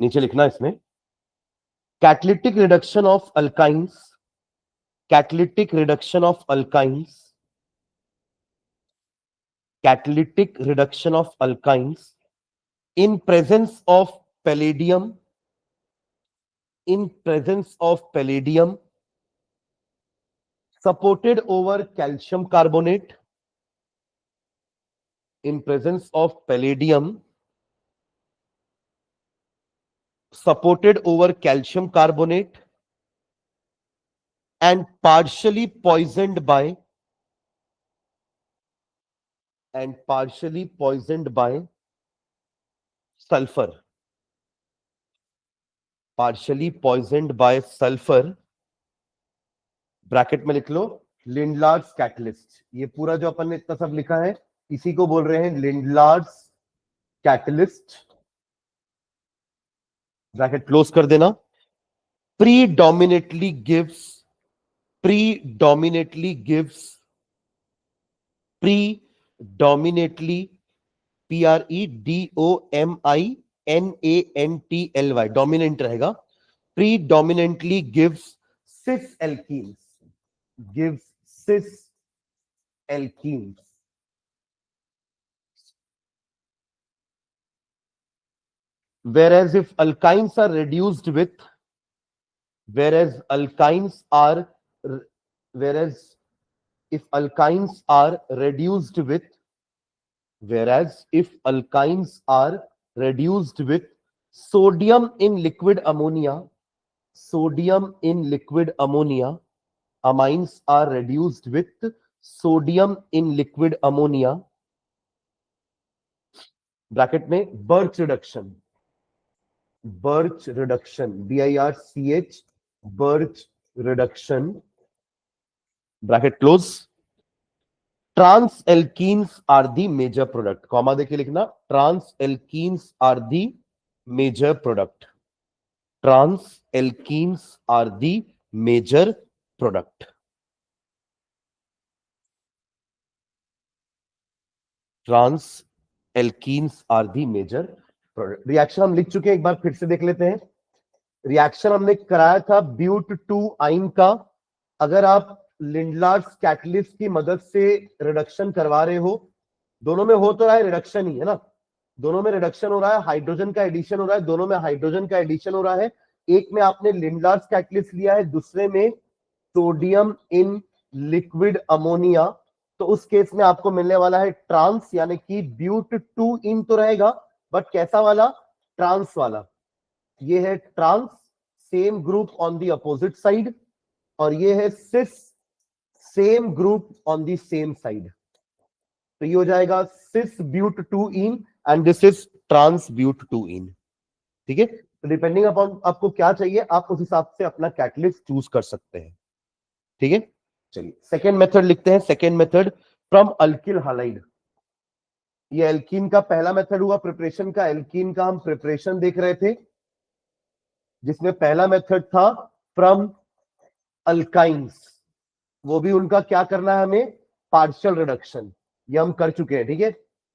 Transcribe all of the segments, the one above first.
नीचे लिखना इसमें catalytic reduction of alkynes, catalytic reduction of alkynes, catalytic reduction of alkynes in presence of palladium, in presence of palladium, supported over calcium carbonate, in presence of palladium, supported over calcium carbonate and partially poisoned by sulfur, partially poisoned by sulfur, bracket में लिख लो Lindlar's catalyst. ये पूरा जो अपन ने इतना सब लिखा है इसी को बोल रहे हैं लिंडलार्स कैटलिस्ट, ब्रैकेट क्लोज कर देना। predominantly gives PREDOMINANTLY डोमिनेंट रहेगा, predominantly gives cis alkenes, whereas if alkynes are reduced with, whereas if alkynes are reduced with sodium in liquid ammonia, amines are reduced with sodium in liquid ammonia, bracket में birch reduction, BIRCH, birch reduction, bracket close. Trans alkenes are the major product, comma देके लिखना, trans alkenes are the major product, trans alkenes are the major product, trans alkenes are the major product. Reaction हम लिख चुके हैं, एक बार फिर से देख लेते हैं। रिएक्शन हमने कराया था ब्यूट टू आइन का। अगर आप लिंडलार्स कैटलिस्ट की मदद से रिडक्शन करवा रहे हो, दोनों में हो तो रहा है रिडक्शन ही है ना, दोनों में रिडक्शन हो रहा है, हाइड्रोजन का एडिशन हो रहा है, दोनों में हाइड्रोजन का एडिशन हो रहा है। एक में आपने लिंडलार्स कैटलिस्ट लिया है, दूसरे में सोडियम इन लिक्विड अमोनिया, तो उस केस में आपको मिलने वाला है ट्रांस, यानी कि ब्यूट टू इन तो रहेगा बट कैसा वाला, ट्रांस वाला। ये है trans, same group on the opposite side, और ये है cis, same group on the same side. तो ये हो जाएगा cis but two ene and this is trans but two ene. ठीक है, तो डिपेंडिंग अपॉन आपको क्या चाहिए आप उस हिसाब से अपना कैटलिस्ट चूज कर सकते हैं। ठीक है, चलिए सेकेंड मेथड लिखते हैं। Second method from alkyl halide. ये एल्कीन का पहला मेथड हुआ प्रिपरेशन का, एल्कीन का हम प्रिपरेशन देख रहे थे, जिसमें पहला मेथड था फ्रॉम अल्काइंस, वो भी उनका क्या करना है हमें, पार्शियल रिडक्शन, ये हम कर चुके हैं। ठीक है,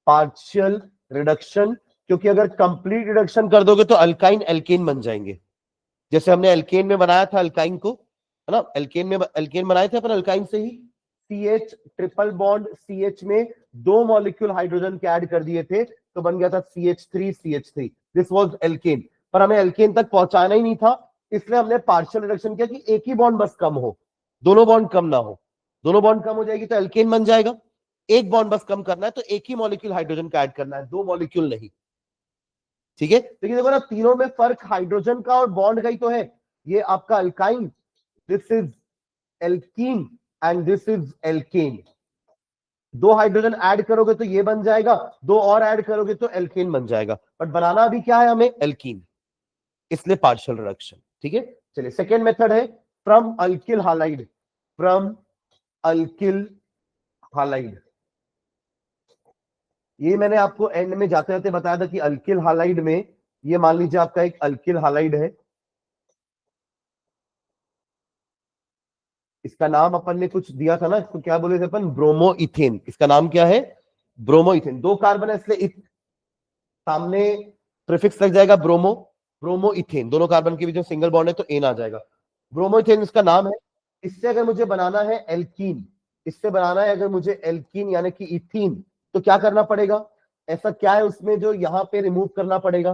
पार्शियल रिडक्शन, क्योंकि अगर कंप्लीट रिडक्शन कर दोगे तो अल्काइन एल्केन बन जाएंगे, जैसे हमने एल्केन में बनाया था अल्काइन को, है ना, एल्केन बनाए थे अपन अल्काइन से ही। CH ट्रिपल बॉन्ड CH में 2 मॉलिक्यूल हाइड्रोजन के ऐड कर दिए थे तो बन गया था CH3, दिस वाज एल्केन। पर हमें एल्केन तक पहुंचाना ही नहीं था, इसलिए हमने पार्शियल रिडक्शन किया कि एक ही बॉन्ड बस कम हो, दोनों बॉन्ड कम ना हो। दोनों बॉन्ड कम हो जाएगी तो एल्केन बन जाएगा, एक बॉन्ड बस कम करना है तो एक ही मॉलिक्यूल हाइड्रोजन का ऐड करना है, 2 मॉलिक्यूल नहीं। ठीक है, लेकिन देखो ना तीनों में फर्क हाइड्रोजन का और बॉन्ड का ही तो है। ये आपका alkyne, this is alkene and this is alkane. 2 hydrogen add करोगे तो ये बन जाएगा, 2 और ऐड करोगे तो एल्केन बन जाएगा, बट बनाना अभी क्या है हमें, एल्कीन, इसलिए पार्शियल रिडक्शन। ठीक है, चलिए सेकेंड मेथड है from alkyl halide, from alkyl halide. ये मैंने आपको एंड में जाते जाते बताया था कि अल्किल हालाइड में, ये मान लीजिए आपका एक अल्किल हालाइड है, इसका नाम अपन ने कुछ दिया था ना, इसको क्या बोले थे अपन, ब्रोमोइथेन। इसका नाम क्या है, ब्रोमोइथेन। 2 कार्बन है इसलिए सामने प्रीफिक्स लग जाएगा ब्रोमो, ब्रोमो इथेन, दोनों कार्बन के बीच में सिंगल बॉन्ड है तो एन आ जाएगा। ब्रोमो इथेन इसका नाम है। इससे अगर मुझे बनाना है एल्कीन, इससे बनाना है अगर मुझे एल्कीन यानी कि इथीन, तो क्या करना पड़ेगा? ऐसा क्या है उसमें जो यहां पे रिमूव करना पड़ेगा?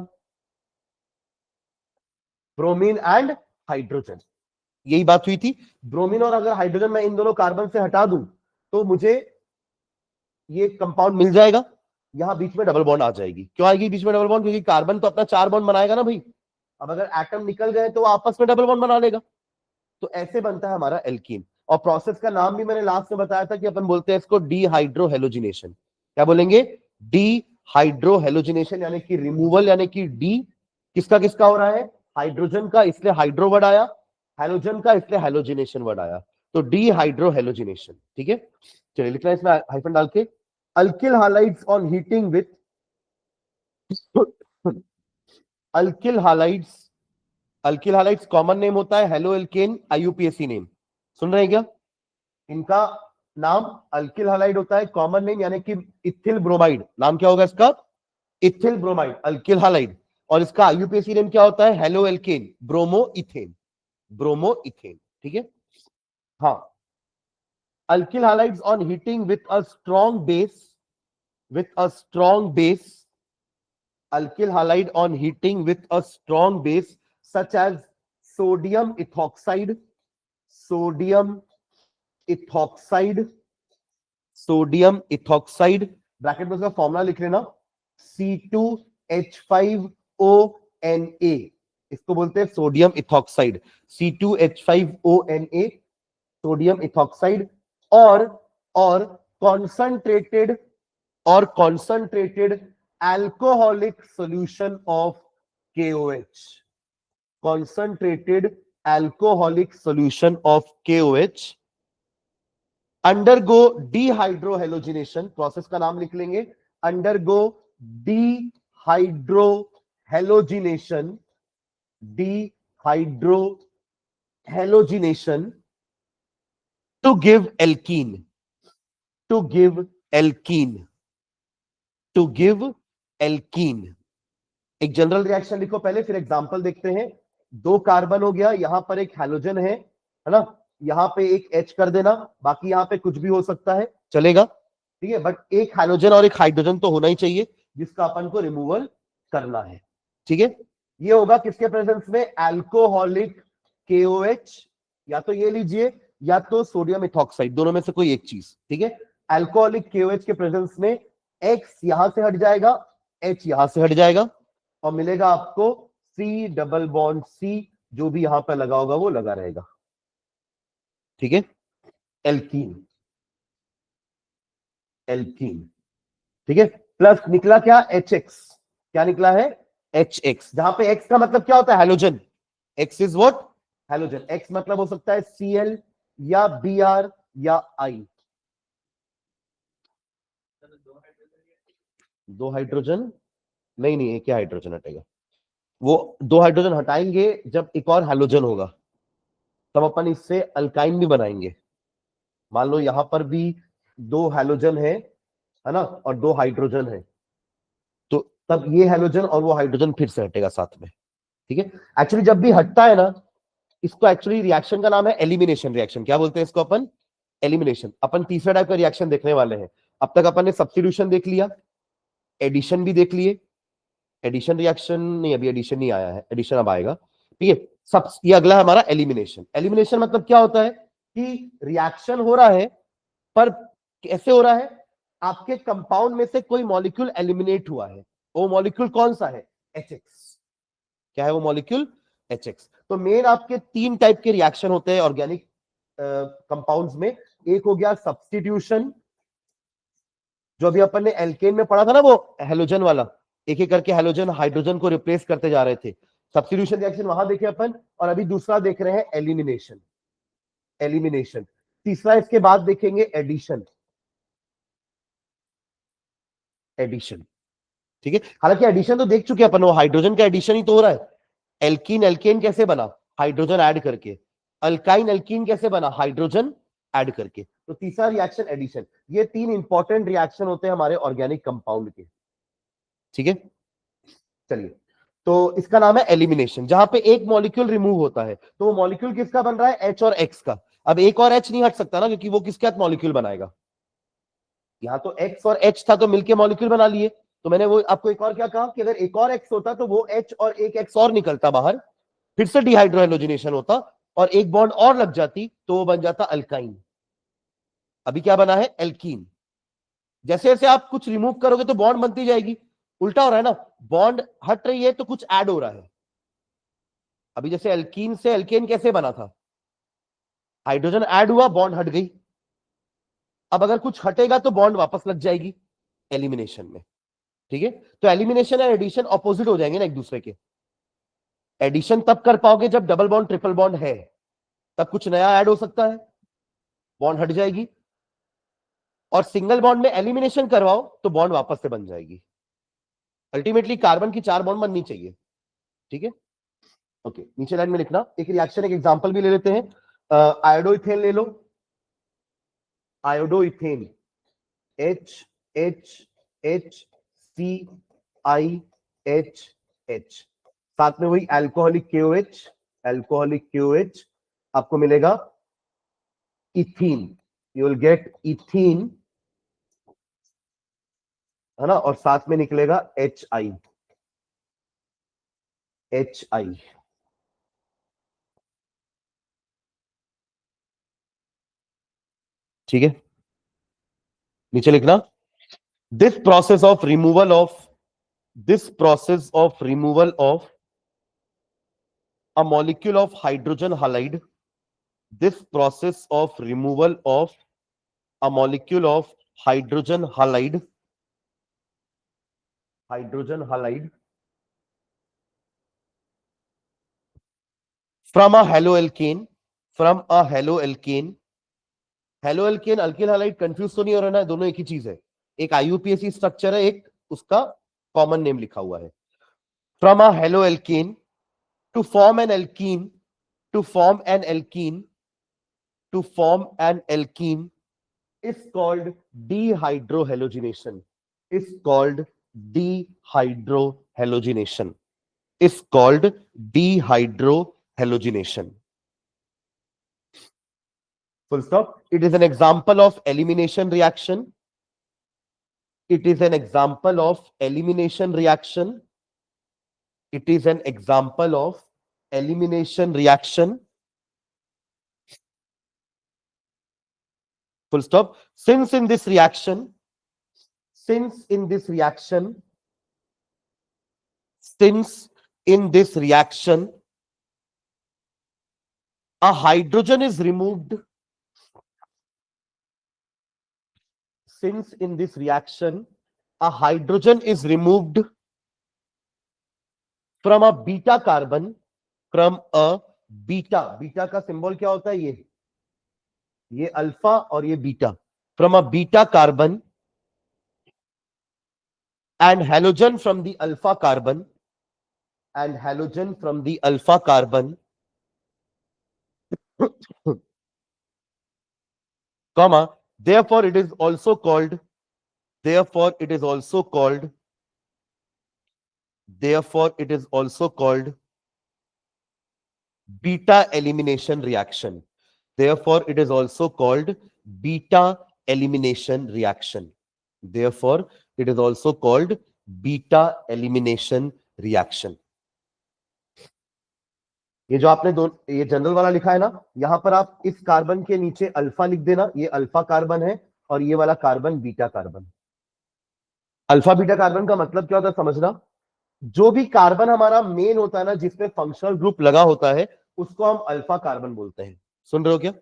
ब्रोमीन एंड हाइड्रोजन, यही बात हुई थी। ब्रोमीन और अगर हाइड्रोजन मैं इन दोनों कार्बन से हटा दूं तो मुझे ये कंपाउंड मिल जाएगा। यहां बीच में डबल बॉन्ड आ जाएगी। क्यों आएगी बीच में डबल बॉन्ड? क्योंकि कार्बन तो अपना 4 बॉन्ड बनाएगा ना भाई। अब अगर एटम निकल गए तो आपस में डबल बॉन्ड बना लेगा। तो ऐसे बनता है हमारा एल्कीन। और प्रोसेस का नाम भी मैंने लास्ट में बताया था कि अपन बोलते हैं इसको डीहाइड्रोहेलोजिनेशन। क्या बोलेंगे? डीहाइड्रोहेलोजिनेशन, यानी कि रिमूवल, यानी कि डी किसका किसका हो रहा है? हाइड्रोजन का, इसलिए हाइड्रो वर्ड आया। हेलोजन का, इसलिए हेलोजिनेशन वर्ड आया। तो डीहाइड्रोहेलोजिनेशन। ठीक है, चलिए लिखना है इसमें हाइफन डाल के। Alkyl halides on heating with alkyl halides, alkyl halides common name होता है हेलो एल्केन, आईयूपीएसी नेम। सुन रहे हैं क्या? इनका नाम अल्किल हालाइड होता है, कॉमन नेम यानी कि इथिल ब्रोमाइड। नाम क्या होगा इसका? Ethyl bromide, alkyl halide. और इसका आईयूपीएसी नेम क्या होता है? Haloalkane, bromoethane, bromoethane. ठीक है, हाँ। Alkyl halides on heating with a strong base, with a strong base, alkyl halide on heating with a strong base such as sodium ethoxide, sodium ethoxide, sodium ethoxide, bracket में उसका formula लिख लेना, C2H5ONA, इसको बोलते हैं sodium ethoxide, C2H5ONA, sodium ethoxide. और concentrated, और concentrated alcoholic solution of KOH, concentrated alcoholic solution of KOH undergo dehydrohalogenation, process का नाम लिख लेंगे, undergo dehydrohalogenation, dehydrohalogenation to give alkene, to give alkene, to give alkene. एक general reaction लिखो पहले, फिर एग्जांपल देखते हैं। 2 कार्बन हो गया, यहां पर एक हैलोजन है ना, यहां पे एक H कर देना, बाकी यहां पे कुछ भी हो सकता है, चलेगा। ठीक है, बट एक हैलोजन और एक हाइड्रोजन तो होना ही चाहिए जिसका अपन को रिमूवल करना है। ठीक है, ये होगा किसके प्रेजेंस में? एल्कोहलिक KOH, या तो ये लीजिए या तो सोडियम इथॉक्साइड, दोनों में से कोई एक चीज। ठीक है, एल्कोहलिक KOH के प्रेजेंस में X यहां से हट जाएगा, H यहां से हट जाएगा, और मिलेगा आपको C डबल बॉन्ड C, जो भी यहां पर लगा होगा वो लगा रहेगा। ठीक है, एल्कीन, एल्कीन। ठीक है, प्लस निकला क्या? HX, क्या निकला है? HX, जहां पे X का मतलब क्या होता है? Halogen. X is what? Halogen. X मतलब हो सकता है Cl या Br या I। 2 हाइड्रोजन नहीं, नहीं, एक ही हाइड्रोजन हटेगा। वो 2 हाइड्रोजन हटाएंगे जब एक और हैलोजन होगा, तब अपन इससे अल्काइन भी बनाएंगे। मान लो यहां पर भी 2 हैलोजन है ना, और 2 हाइड्रोजन है, तो तब ये हैलोजन और वो हाइड्रोजन फिर से हटेगा साथ में। ठीक है, एक्चुअली जब भी हटता है ना, इसको एक्चुअली रिएक्शन का नाम है एलिमिनेशन रिएक्शन। क्या बोलते हैं इसको अपन? एलिमिनेशन। अपन तीसरा टाइप का रिएक्शन देखने वाले हैं। अब तक अपन ने सब्स्टिट्यूशन देख लिया, एडिशन भी देख लिए। एडिशन रिएक्शन नहीं, अभी एडिशन नहीं आया है, एडिशन अब आएगा। ठीक है, सब ये अगला है हमारा एलिमिनेशन। एलिमिनेशन मतलब क्या होता है कि रिएक्शन हो रहा है, पर कैसे हो रहा है? आपके कंपाउंड में से कोई मॉलिक्यूल एलिमिनेट हुआ है। वो मॉलिक्यूल कौन सा है? HX। क्या है वो मॉलिक्यूल? HX। तो मेन आपके 3 टाइप के रिएक्शन होते हैं ऑर्गेनिक कंपाउंड्स में। एक हो गया सब्स्टिट्यूशन, जो अभी अपन ने एल्केन में पढ़ा था ना, वो हेलोजन वाला, एक एक करके हेलोजन हाइड्रोजन को रिप्लेस करते जा रहे थे। सब्स्टिट्यूशन रिएक्शन वहां देखे अपन। और अभी दूसरा देख रहे हैं एलिमिनेशन, एलिमिनेशन। तीसरा इसके बाद देखेंगे एडिशन, एडिशन। ठीक है, हालांकि एडिशन तो देख चुके अपन, वो हाइड्रोजन का एडिशन ही तो हो रहा है। एल्कीन एल्केन कैसे बना? हाइड्रोजन ऐड करके। अल्काइन एल्कीन कैसे बना? हाइड्रोजन ऐड करके। तो तीसरा रिएक्शन एडिशन। ये 3 इंपॉर्टेंट रिएक्शन होते हैं हमारे ऑर्गेनिक कंपाउंड के। ठीक है, चलिए तो इसका नाम है एलिमिनेशन। जहां पे एक मॉलिक्यूल रिमूव होता है तो वो मॉलिक्यूल किसका बन रहा है, एच और एक्स का। अब एक और एच नहीं हट सकता ना, क्योंकि वो किसके साथ मॉलिक्यूल बनाएगा। यहां तो एक्स और एच था तो मिलके मॉलिक्यूल बना लिए। तो मैंने वो आपको एक और क्या कहा कि अगर एक और एक्स होता तो वो एच और एक एक्स और निकलता बाहर, फिर से डिहाइड्रोहेलोजिनेशन होता और एक बॉन्ड और लग जाती तो वो बन जाता अल्काइन। अभी क्या बना है, एल्कीन। जैसे जैसे आप कुछ रिमूव करोगे तो बॉन्ड बनती जाएगी। उल्टा हो रहा है ना, बॉन्ड हट रही है तो कुछ ऐड हो रहा है। अभी जैसे एल्कीन से एल्केन कैसे बना था, हाइड्रोजन ऐड हुआ, बॉन्ड हट गई। अब अगर कुछ हटेगा तो बॉन्ड वापस लग जाएगी एलिमिनेशन में। ठीक है, तो एलिमिनेशन और एडिशन ऑपोजिट हो जाएंगे ना एक दूसरे के। एडिशन तब कर पाओगे जब डबल बॉन्ड ट्रिपल बॉन्ड है, तब कुछ नया ऐड हो सकता है, बॉन्ड हट जाएगी। और सिंगल बॉन्ड में एलिमिनेशन करवाओ तो बॉन्ड वापस से बन जाएगी। अल्टीमेटली कार्बन की 4 बॉन्ड बननी चाहिए। ठीक है, ओके। नीचे लाइन में लिखना, एक रिएक्शन, एक एग्जांपल भी ले लेते हैं। आयोडोइथेन ले लो, iodoethane, H H H C I H H, साथ में वही अल्कोहलिक KOH, अल्कोहलिक KOH आपको मिलेगा ethene, you will get ethene, है ना, और साथ में निकलेगा HI, HI। ठीक है, नीचे लिखना, this process of removal of, this process of removal of a molecule of hydrogen halide, this process of removal of a molecule of hydrogen halide, hydrogen halide from a haloalkane, from a haloalkane, haloalkane alkyl halide, confuse तो नहीं हो रहा ना, दोनों एक ही चीज है। एक IUPAC स्ट्रक्चर है, एक उसका कॉमन नेम लिखा हुआ है। From a haloalkane to form an alkene, to form an alkene, to form an alkene is called dehydrohalogenation, is called dehydrohalogenation, is called dehydrohalogenation. Full stop. It is an example of elimination reaction. It is an example of elimination reaction. It is an example of elimination reaction. Full stop. Since in this reaction, since in this reaction, since in this reaction, a hydrogen is removed, since in this reaction a hydrogen is removed from a beta carbon, from a beta, beta का symbol क्या होता है, ये alpha और ये beta, from a beta carbon and halogen from the alpha carbon, and halogen from the alpha carbon, comma, therefore it is also called, therefore it is also called, therefore it is also called beta elimination reaction. Therefore it is also called beta elimination reaction. Therefore it is also called beta elimination reaction. ये जो आपने ये general वाला लिखा है ना, यहां पर आप इस कार्बन के नीचे अल्फा लिख देना, ये अल्फा कार्बन है और ये वाला carbon beta carbon. Alpha beta carbon का मतलब क्या होता है समझना, जो भी कार्बन हमारा मेन होता है ना, जिसमें फंक्शनल ग्रुप लगा होता है, उसको हम अल्फा कार्बन बोलते हैं। सुन रहे हो क्या?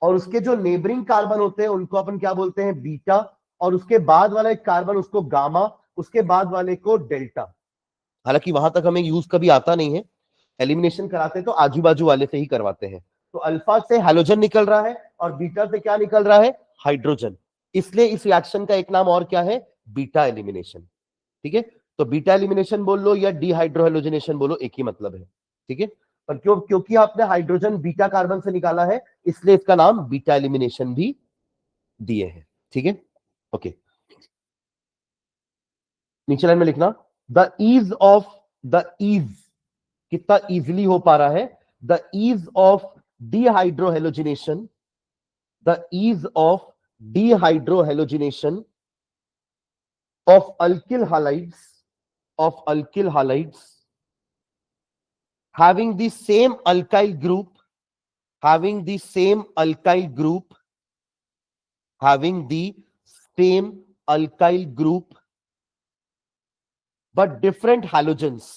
और उसके जो नेबरिंग कार्बन होते हैं उनको अपन क्या बोलते हैं, बीटा, और उसके बाद वाला एक कार्बन उसको गामा, उसके बाद वाले को डेल्टा। हालांकि वहां तक हमें यूज कभी आता नहीं है, एलिमिनेशन कराते हैं तो आजू बाजू वाले से ही करवाते हैं। तो अल्फा से हैलोजन निकल रहा है और बीटा से क्या निकल रहा है, हाइड्रोजन। इसलिए इस रिएक्शन का एक नाम और क्या है, बीटा एलिमिनेशन। ठीक है, तो बीटा एलिमिनेशन बोल लो या डिहाइड्रोहेलोजिनेशन बोलो, एक ही मतलब है। ठीक है, पर क्योंकि आपने हाइड्रोजन बीटा कार्बन से निकाला है, इसलिए इसका नाम बीटा एलिमिनेशन भी दिए है। ठीक है, ओके। नीचे लाइन में लिखना, the ease of the ease, कितना इजीली हो पा रहा है, the ease of dehydrohalogenation, the ease of dehydrohalogenation of alkyl halides having the same alkyl group, having the same alkyl group, having the same alkyl group, but different halogens,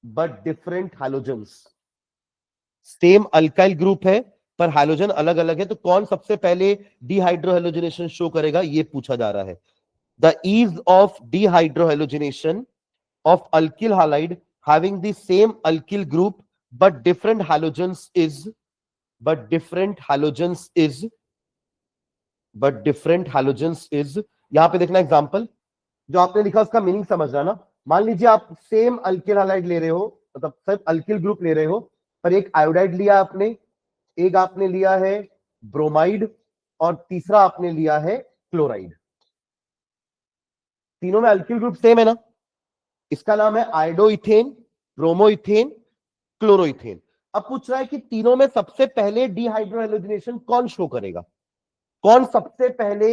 but different halogens. Same alkyl group है पर hydrogen अलग अलग है, तो कौन सबसे पहले dehydrohalogenation show करेगा, ये पूछा जा रहा है. The ease of dehydrohalogenation of alkyl halide having the same alkyl group but different halogens is, but different halogens is, but different halogens is. यहां पे देखना एग्जांपल, जो आपने लिखा उसका मीनिंग समझना ना. मान लीजिए आप सेम अल्किल हालाइड ले रहे हो, मतलब सब अल्किल ग्रुप ले रहे हो, पर एक आयोडाइड लिया आपने, एक आपने लिया है ब्रोमाइड, और तीसरा आपने लिया है क्लोराइड. तीनों में अल्किल ग्रुप सेम है ना. इसका नाम है आयोडोइथेन, ब्रोमोइथेन, क्लोरोइथेन. अब पूछ रहा है कि तीनों में सबसे पहले डिहाइड्रोहेलोजिनेशन कौन शो करेगा, कौन सबसे पहले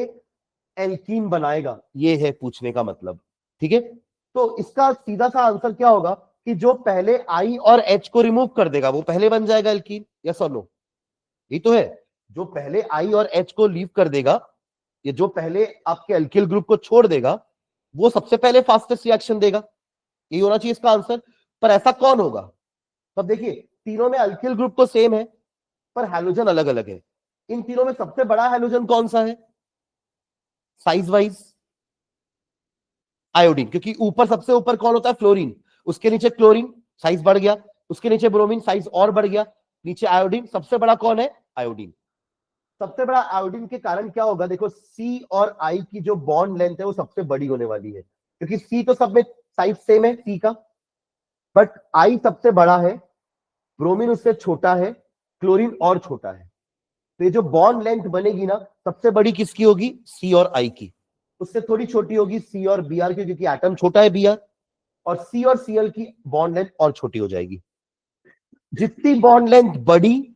एल्कीन बनाएगा, ये है पूछने का मतलब. ठीक है, तो इसका सीधा सा आंसर क्या होगा कि जो पहले आई और एच को रिमूव कर देगा वो पहले बन जाएगा एल्कीन. यस और नो, ये तो है. जो पहले आई और एच को लीव कर देगा, ये जो पहले आपके एल्किल ग्रुप को छोड़ देगा, वो सबसे पहले फास्टेस्ट रिएक्शन देगा. यही होना चाहिए इसका आंसर. पर ऐसा कौन होगा? तब देखिए, तीनों में अल्किल ग्रुप तो सेम है पर हैलोजन अलग अलग है. इन तीनों में सबसे बड़ा हैलोजन कौन सा है साइज वाइज? आयोडीन, क्योंकि ऊपर सबसे ऊपर कौन होता है? फ्लोरीन. उसके नीचे क्लोरीन, साइज बढ़ गया. उसके नीचे ब्रोमीन, साइज और बढ़ गया. नीचे आयोडीन, सबसे बड़ा कौन है? आयोडीन. सबसे बड़ा आयोडीन के कारण क्या होगा, देखो सी और आई की जो बॉन्ड लेंथ है वो सबसे बड़ी होने वाली है, क्योंकि सी तो सब में साइज सेम है सी का, बट आई सबसे बड़ा है, ब्रोमीन उससे छोटा है, क्लोरीन और छोटा है. तो ये जो बॉन्ड लेंथ बनेगी ना, सबसे बड़ी किसकी होगी? सी और आई की. उससे थोड़ी छोटी होगी सी और बी आर की, क्योंकि एटम छोटा है बी आर, और सी और सीएल की बॉन्ड लेंथ और छोटी हो जाएगी. जितनी बॉन्ड लेंथ बड़ी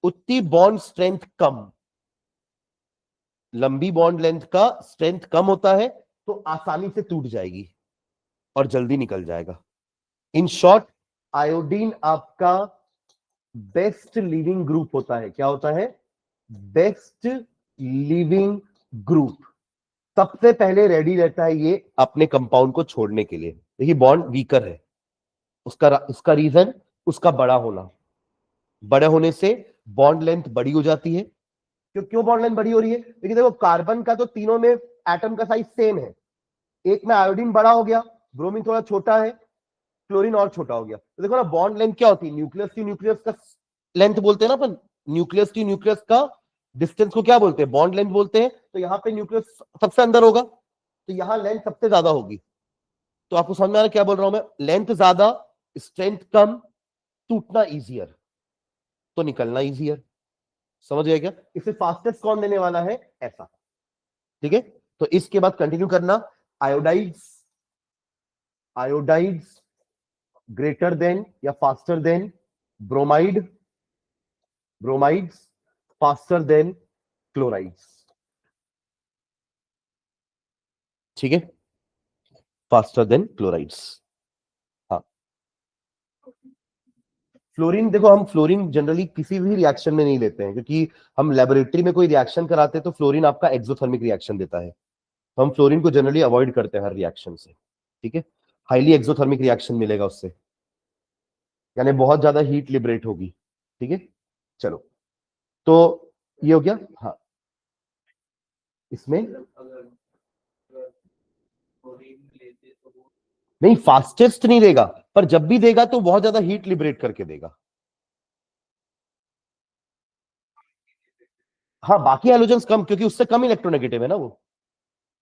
उतनी बॉन्ड स्ट्रेंथ कम. लंबी बॉन्ड लेंथ का स्ट्रेंथ कम होता है, तो आसानी से टूट जाएगी और जल्दी निकल जाएगा. इन शॉर्ट, आयोडीन आपका बेस्ट लिविंग ग्रुप होता है. क्या होता है? Best leaving group. सबसे पहले रेडी रहता है ये अपने कंपाउंड को छोड़ने के लिए. देखिए, बॉन्ड वीकर है, उसका रीजन उसका बड़ा होना. बड़े होने से बॉन्ड लेंथ बड़ी हो जाती है. क्यों बॉन्ड लेंथ बड़ी हो रही है? क्योंकि देखो, कार्बन का तो तीनों में एटम का साइज सेम है. एक में आयोडीन बड़ा हो गया, ब्रोमीन थोड़ा छोटा है, क्लोरीन और छोटा हो गया. तो देखो ना, बॉन्ड लेंथ क्या होती है? न्यूक्लियस टू न्यूक्लियस का लेंथ बोलते हैं ना अपन. न्यूक्लियस टू न्यूक्लियस का डिस्टेंस को क्या बोलते हैं? बॉन्ड लेंथ बोलते हैं. तो यहाँ पे न्यूक्लियस सबसे अंदर होगा, तो यहाँ लेंथ सबसे ज्यादा होगी. तो आपको समझ में आ रहा है क्या बोल रहा हूं मैं? लेंथ ज्यादा, स्ट्रेंथ कम, टूटना इजियर, तो निकलना इजियर. समझ गए क्या? इसे फास्टेस्ट कौन देने वाला है? ऐसा. ठीक है, तो इसके बाद कंटिन्यू करना. आयोडाइड्स, आयोडाइड्स ग्रेटर देन या faster than bromide, bromides faster than chlorides. ठीक है, फास्टर देन क्लोराइड्स. हाँ, फ्लोरीन, देखो हम फ्लोरीन जनरली किसी भी रिएक्शन में नहीं लेते हैं, क्योंकि हम लेबोरेटरी में कोई रिएक्शन कराते हैं तो फ्लोरीन आपका एक्सोथर्मिक रिएक्शन देता है, तो हम फ्लोरीन को जनरली अवॉइड करते हैं हर रिएक्शन से. ठीक है, हाईली एक्सोथर्मिक रिएक्शन मिलेगा उससे, यानी बहुत ज्यादा हीट लिबरेट होगी. ठीक है, चलो, तो ये हो गया. हाँ, इसमें नहीं, फास्टेस्ट नहीं देगा, पर जब भी देगा तो बहुत ज्यादा हीट लिबरेट करके देगा. हाँ, बाकी हैलोजेंस कम, क्योंकि उससे कम इलेक्ट्रोनेगेटिव है ना वो.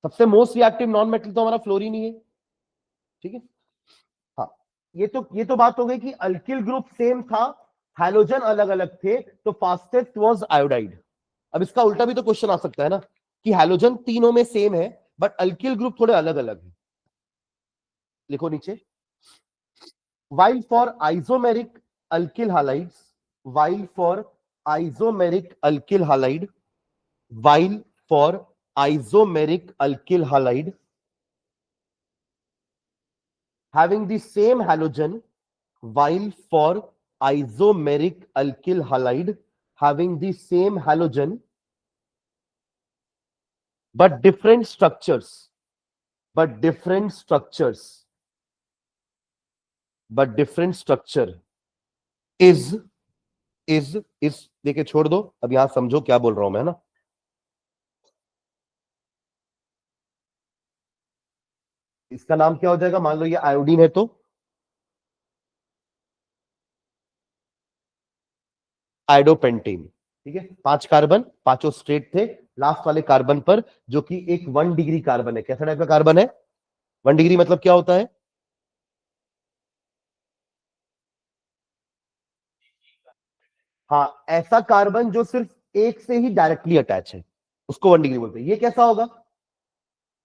सबसे मोस्ट रिएक्टिव नॉन मेटल तो हमारा फ्लोरीन ही है. ठीक है, हाँ, ये तो बात हो गई कि अल्किल ग्रुप सेम था, हैलोजन अलग अलग थे, तो फास्टेस्ट वाज आयोडाइड. अब इसका उल्टा भी तो क्वेश्चन आ सकता है ना, कि हैलोजन तीनों में सेम है बट अल्किल ग्रुप थोड़े अलग अलग है. लिखो नीचे, while for isomeric alkyl halides, while for isomeric alkyl halide, while for isomeric alkyl halide having the same halogen, while for isomeric alkyl halide having the same halogen but different structures, but different structures, but different structure is देखिए छोड़ दो, अब यहां समझो क्या बोल रहा हूं मैं ना। इसका नाम क्या हो जाएगा, मान लो ये आयोडीन है तो आयोडोपेंटेन, ठीक है। 5 कार्बन, पांचों स्ट्रेट थे, लास्ट वाले कार्बन पर जो कि एक 1 डिग्री कार्बन है। कैसा टाइप का कार्बन है? 1 डिग्री मतलब क्या होता है? हाँ, ऐसा कार्बन जो सिर्फ एक से ही डायरेक्टली अटैच है उसको 1 डिग्री बोलते हैं। ये कैसा होगा?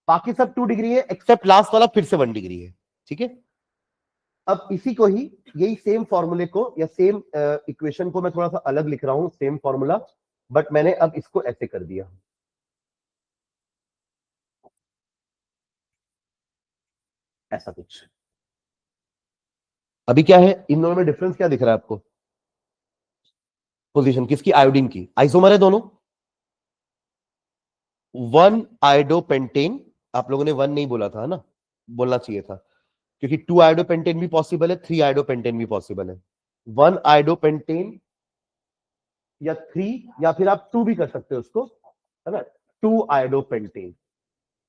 बाकी सब 2 डिग्री है एक्सेप्ट लास्ट वाला फिर से 1 डिग्री है, ठीक है। अब इसी को ही, यही सेम फॉर्मूले को या सेम इक्वेशन को मैं थोड़ा सा अलग लिख रहा हूं, सेम फॉर्मूला, बट मैंने अब इसको ऐसे कर दिया, ऐसा कुछ। अभी क्या है इन दोनों में डिफरेंस, क्या दिख रहा है आपको? पोजीशन किसकी? आयोडीन की। आइसोमर है दोनों, 1 आयोडोपेंटेन। आप लोगों ने 1 नहीं बोला था ना, बोलना चाहिए था, क्योंकि 2 आयोडोपेंटेन भी पॉसिबल है, 3 आयोडोपेंटेन भी पॉसिबल है। 1 आयोडोपेंटेन या 3, या फिर आप 2 भी कर सकते हो उसको, है ना, 2 आयोडोपेंटेन।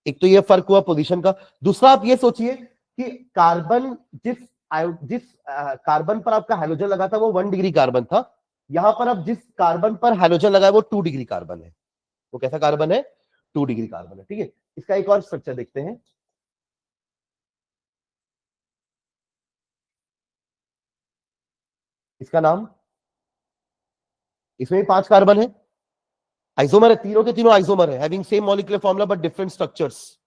एक तो ये फर्क हुआ पोजीशन का। दूसरा आप ये सोचिए कि कार्बन जिस कार्बन पर आपका हाइड्रोजन लगा था वो 1 डिग्री कार्बन था, यहां पर अब जिस कार्बन पर हाइड्रोजन लगा है वो 2 डिग्री कार्बन है। वो कैसा कार्बन है? 2 डिग्री कार्बन है, ठीक है। इसका एक और स्ट्रक्चर देखते हैं। इसका नाम, इसमें 5 कार्बन है, आइसोमर है, तीनों के तीनों आइसोमर है, having same molecular formula but different structures.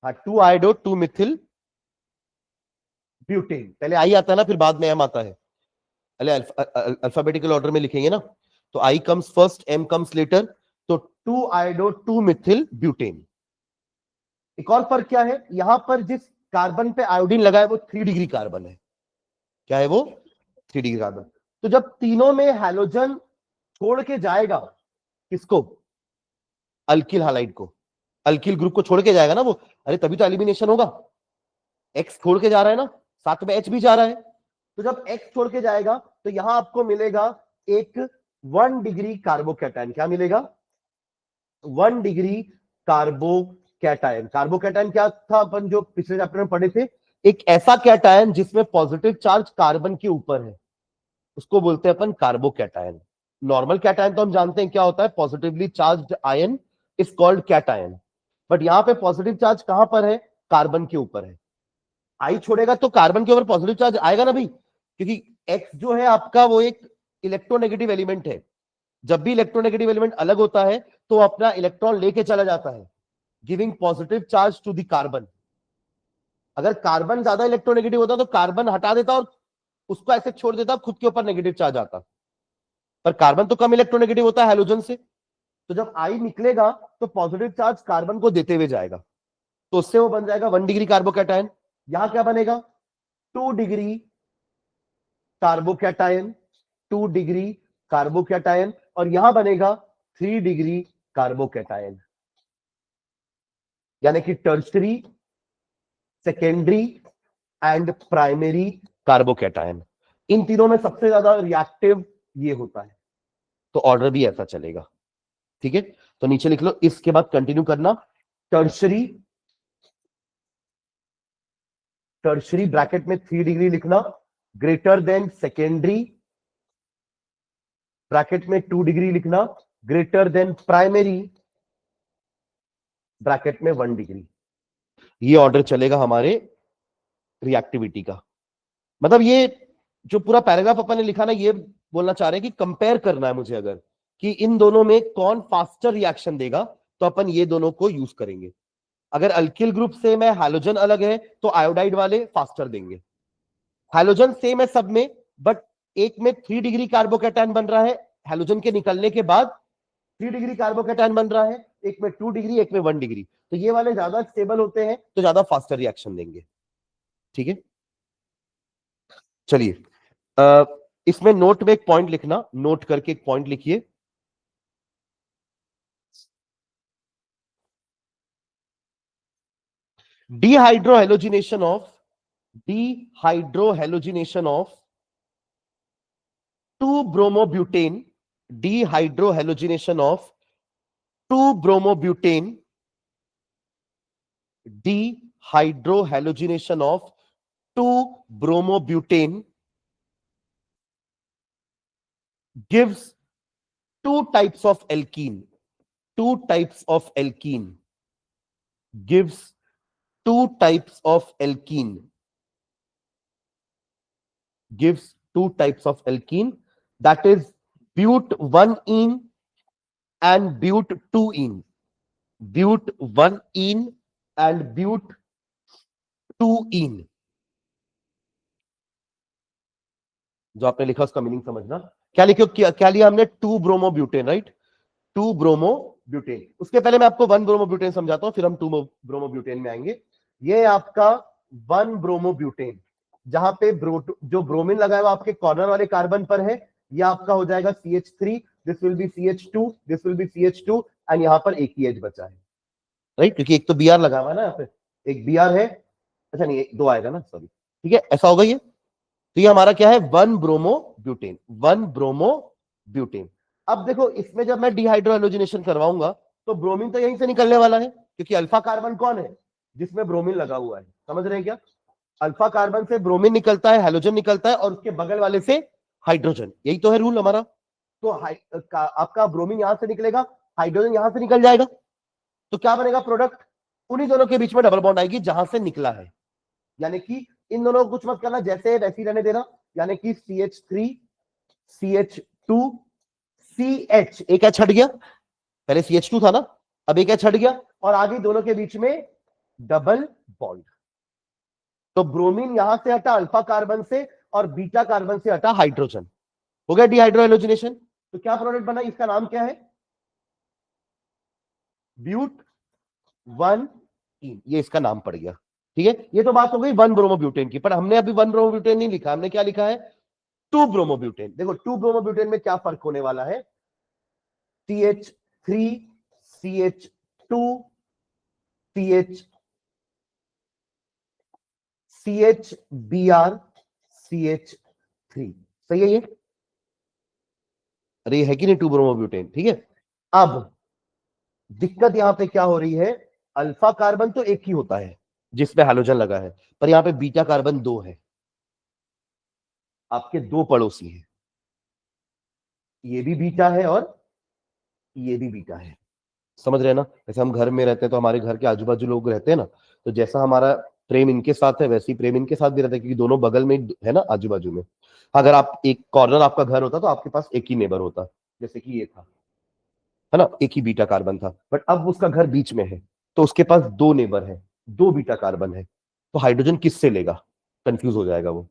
हाँ, 2 आयोडो 2 मिथिल ब्यूटेन। पहले आई आता है ना, फिर बाद में एम आता है। पहले अल्फाबेटिकल ऑर्डर में लिखेंगे ना, तो I comes first, M comes later. तो 2 आयोडो 2 मिथिल ब्यूटेन। एक और फर्क क्या है, यहां पर जिस कार्बन पे आयोडीन लगा है वो 3 डिग्री कार्बन है। क्या है वो? 3 डिग्री कार्बन। तो जब तीनों में हैलोजन छोड़ के जाएगा, किसको? अल्किल हालाइड को, अल्किल ग्रुप को छोड़ के जाएगा ना वो, अरे तभी तो एलिमिनेशन होगा। एक्स छोड़ के जा रहा है ना, साथ में एच भी जा रहा है। तो जब एक्स छोड़ के जाएगा तो यहां आपको मिलेगा एक 1 डिग्री कार्बोकैटायन। क्या मिलेगा? 1 डिग्री कार्बोकैटायन। कार्बोकैटायन क्या था अपन जो पिछले चैप्टर में पढ़े थे? एक ऐसा कैटायन जिसमें पॉजिटिव चार्ज कार्बन के ऊपर है, उसको बोलते हैं अपन कार्बोकैटायन। नॉर्मल कैटायन तो हम जानते हैं क्या होता है, positively charged ion is called cation. But यहां पे पॉजिटिव चार्ज कहां पर है? कार्बन के ऊपर है। आई छोड़ेगा तो कार्बन के ऊपर पॉजिटिव चार्ज आएगा ना भाई, क्योंकि एक्स जो है आपका वो एक इलेक्ट्रोनेगेटिव एलिमेंट है। जब भी इलेक्ट्रोनेगेटिव एलिमेंट अलग होता है तो अपना इलेक्ट्रॉन लेके चला जाता है, giving positive charge to the carbon. अगर कार्बन ज्यादा इलेक्ट्रोनेगेटिव होता तो कार्बन हटा देता और उसको ऐसे छोड़ देता, खुद के ऊपर नेगेटिव चार्ज आता। पर कार्बन तो कम इलेक्ट्रोनेगेटिव होता है हाइड्रोजन से, तो जब आई निकलेगा तो पॉजिटिव चार्ज कार्बन को देते हुए जाएगा, तो उससे वो बन जाएगा 1 डिग्री कार्बोकैटायन। यहां क्या बनेगा? 2 डिग्री कार्बोकैटायन, 2 डिग्री कार्बोकैटायन, और यहां बनेगा 3 डिग्री कार्बोकैटायन। यानी कि tertiary, secondary and primary carbocation. इन तीनों में सबसे ज्यादा रिएक्टिव ये होता है, तो ऑर्डर भी ऐसा चलेगा, ठीक है। तो नीचे लिख लो, इसके बाद कंटिन्यू करना। टर्शरी, टर्शरी ब्रैकेट में 3 डिग्री लिखना, ग्रेटर देन सेकेंडरी ब्रैकेट में 2 डिग्री लिखना, ग्रेटर देन प्राइमरी ब्रैकेट में 1 डिग्री। ये ऑर्डर चलेगा हमारे रिएक्टिविटी का। मतलब ये जो पूरा पैराग्राफ अपन ने लिखा ना, ये बोलना चाह रहे हैं कि कंपेयर करना है मुझे अगर, कि इन दोनों में कौन फास्टर रिएक्शन देगा, तो अपन ये दोनों को यूज करेंगे। अगर अल्किल ग्रुप सेम है, हैलोजन अलग है, तो आयोडाइड वाले फास्टर देंगे। हैलोजन सेम है सब में, बट एक में 3 डिग्री कार्बोकैटायन बन रहा है, हैलोजन के निकलने के बाद 3 डिग्री कार्बोकैटायन बन रहा है, एक में 2 डिग्री, एक में 1 डिग्री, तो ये वाले ज्यादा स्टेबल होते हैं, तो ज्यादा फास्टर रिएक्शन देंगे। ठीक है, चलिए इसमें नोट में एक पॉइंट लिखना, नोट करके एक पॉइंट लिखिए। Dehydrohalogenation of 2-bromobutane, dehydrohalogenation of 2-bromobutane, dehydrohalogenation of 2-bromobutane gives two types of alkene. Two types of alkene gives two types of alkene. Gives two types of alkene, that is but1-ene and but2-ene. but1-ene and but2-ene. जो आपने लिखा उसका meaning समझना। क्या लिखो, क्या लिया हमने? 2-bromobutane, right? 2-bromobutane। उसके पहले मैं आपको 1-bromobutane समझाता हूं, फिर हम 2-bromobutane में आएंगे। ये आपका 1-bromobutane, जहां पे जो ब्रोमीन लगा हुआ आपके कॉर्नर वाले कार्बन पर है, ये आपका हो जाएगा CH3, this will be CH2, this will be CH2, and यहां पर एक ही H बचा है, राइट? क्योंकि एक तो Br लगा हुआ है ना यहाँ पे, एक Br है, अच्छा नहीं, दो आएगा ना, सॉरी, ठीक है, ऐसा होगा ये। तो ये हमारा क्या है? 1-bromobutane, 1-bromobutane। अब देखो, इसमें जब मैं डिहाइड्रोहेलोजिनेशन करवाऊंगा, तो ब्रोमीन तो यहीं से निकलने वाला है, क्योंकि अल्फा कार्बन कौन है? जिसमें ब्रोमीन लगा हुआ है, समझ रहे हैं क्या? अल्फा कार्बन से ब्रोमीन निकलता है, हैलोजन निकलता है, और उसके बगल वाले से हाइड्रोजन। यही तो है रूल हमारा। तो आपका ब्रोमीन यहां से निकलेगा, हाइड्रोजन यहां से निकल जाएगा, तो क्या बनेगा प्रोडक्ट? उन्हीं दोनों के बीच में डबल बॉन्ड आएगी जहां से निकला है। यानी कि इन दोनों को कुछ मत करना, जैसे है वैसे ही रहने देना। यानी कि CH3 CH2 CH, एक H हट गया, पहले CH2 था ना, अब एक H हट गया, और आगे दोनों के बीच में डबल बॉन्ड। तो ब्रोमीन यहां से हटा अल्फा कार्बन से, और बीटा कार्बन से हटा हाइड्रोजन। हो गया डिहाइड्रोहेलोजिनेशन। तो क्या प्रोडक्ट बना? इसका नाम क्या है? but1-ene, ये इसका नाम पड़ गया। ठीक है, ये तो बात हो गई 1-bromobutane की, पर हमने अभी 1-bromobutane नहीं लिखा, हमने क्या लिखा है? 2-bromobutane। देखो 2-bromobutane में क्या फर्क होने वाला है? CH3 CH2 CHBr CH3, सही है ये? अरे है कि नहीं 2-bromobutane? ठीक है, अब दिक्कत यहां पे क्या हो रही है? अल्फा कार्बन तो एक ही होता है जिसमें हैलोजन लगा है, पर यहां पे बीटा कार्बन दो है, आपके दो पड़ोसी हैं, ये भी बीटा है और ये भी बीटा है। समझ रहे हैं ना? जैसे हम घर में रहते हैं, तो हमारे घर के आजू बाजू लोग रहते हैं ना, तो जैसा हमारा प्रेम इनके साथ है, वैसे ही प्रेम इनके साथ भी रहता है, क्योंकि दोनों बगल में है ना, आजू बाजू में। अगर आप एक कॉर्नर आपका घर होता, तो आपके पास एक ही नेबर होता, जैसे कि ये था, है ना, एक ही बीटा कार्बन था, बट अब उसका घर बीच में है, तो उसके पास दो नेबर है, दो बीटा कार्बन है, तो हाइड्रोजन किससे लेगा? कंफ्यूज हो जाएगा वो,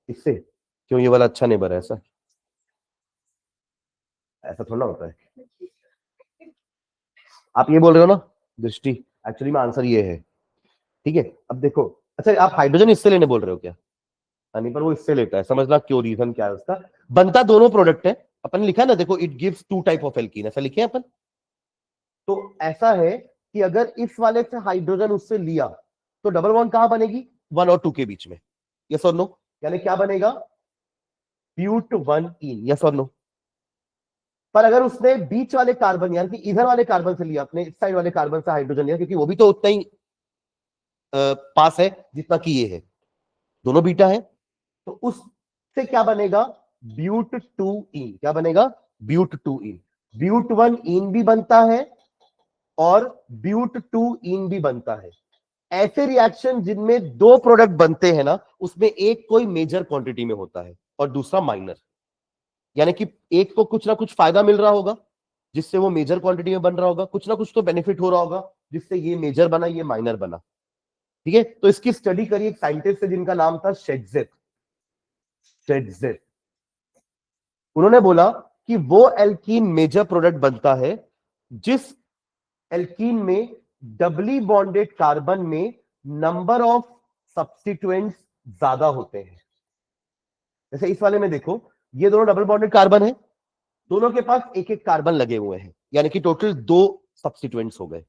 इससे। क्यों, ये वाला अच्छा नेबर है? ऐसा ऐसा थोड़ा होता है। आप ये बोल रहे हो ना दृष्टि, एक्चुअली में आंसर ये है। ठीक है, अब देखो, अच्छा आप हाइड्रोजन इससे लेने बोल रहे हो क्या? नहीं, पर वो इससे लेता है, समझना क्यों, रीजन क्या है उसका। बनता दोनों प्रोडक्ट है, अपन लिखा है ना, देखो, it gives two type of alkene, ऐसा लिखे अपन। तो ऐसा है कि अगर इस वाले से हाइड्रोजन उससे लिया, तो डबल बॉन्ड कहां बनेगी? 1 और 2 के बीच में, यस और नो? यानी क्या बनेगा? but1-ene, यस और नो? पर अगर उसने बीच वाले कार्बन, यानी कि इधर वाले कार्बन से लिया, अपने इस साइड वाले कार्बन से हाइड्रोजन लिया, क्योंकि वो भी तो उतना ही पास है जितना कि ये है, दोनों बीटा है, तो उससे क्या बनेगा? but2-ene। क्या बनेगा? but2-ene। but1-ene भी बनता है और but2-ene भी बनता है। ऐसे रिएक्शन जिनमें दो प्रोडक्ट बनते हैं ना, उसमें एक कोई मेजर क्वांटिटी में होता है और दूसरा माइनर, यानी कि एक को कुछ ना कुछ फायदा मिल रहा होगा जिससे वो मेजर क्वांटिटी में बन रहा होगा, कुछ ना कुछ तो बेनिफिट हो रहा होगा जिससे ये मेजर बना, ये माइनर बना। ठीक है, तो इसकी स्टडी करी एक साइंटिस्ट है जिनका नाम था शेटजेफ। उन्होंने बोला कि वो एल्कीन मेजर प्रोडक्ट बनता है जिस एल्कीन में डबली बॉन्डेड कार्बन में नंबर ऑफ सब्स्टिट्यूएंट्स ज्यादा होते हैं। जैसे इस वाले में देखो, ये दोनों डबल बॉन्डेड कार्बन है, दोनों के पास एक एक कार्बन लगे हुए हैं, यानी कि टोटल 2 सब्स्टिट्यूएंट्स हो गए।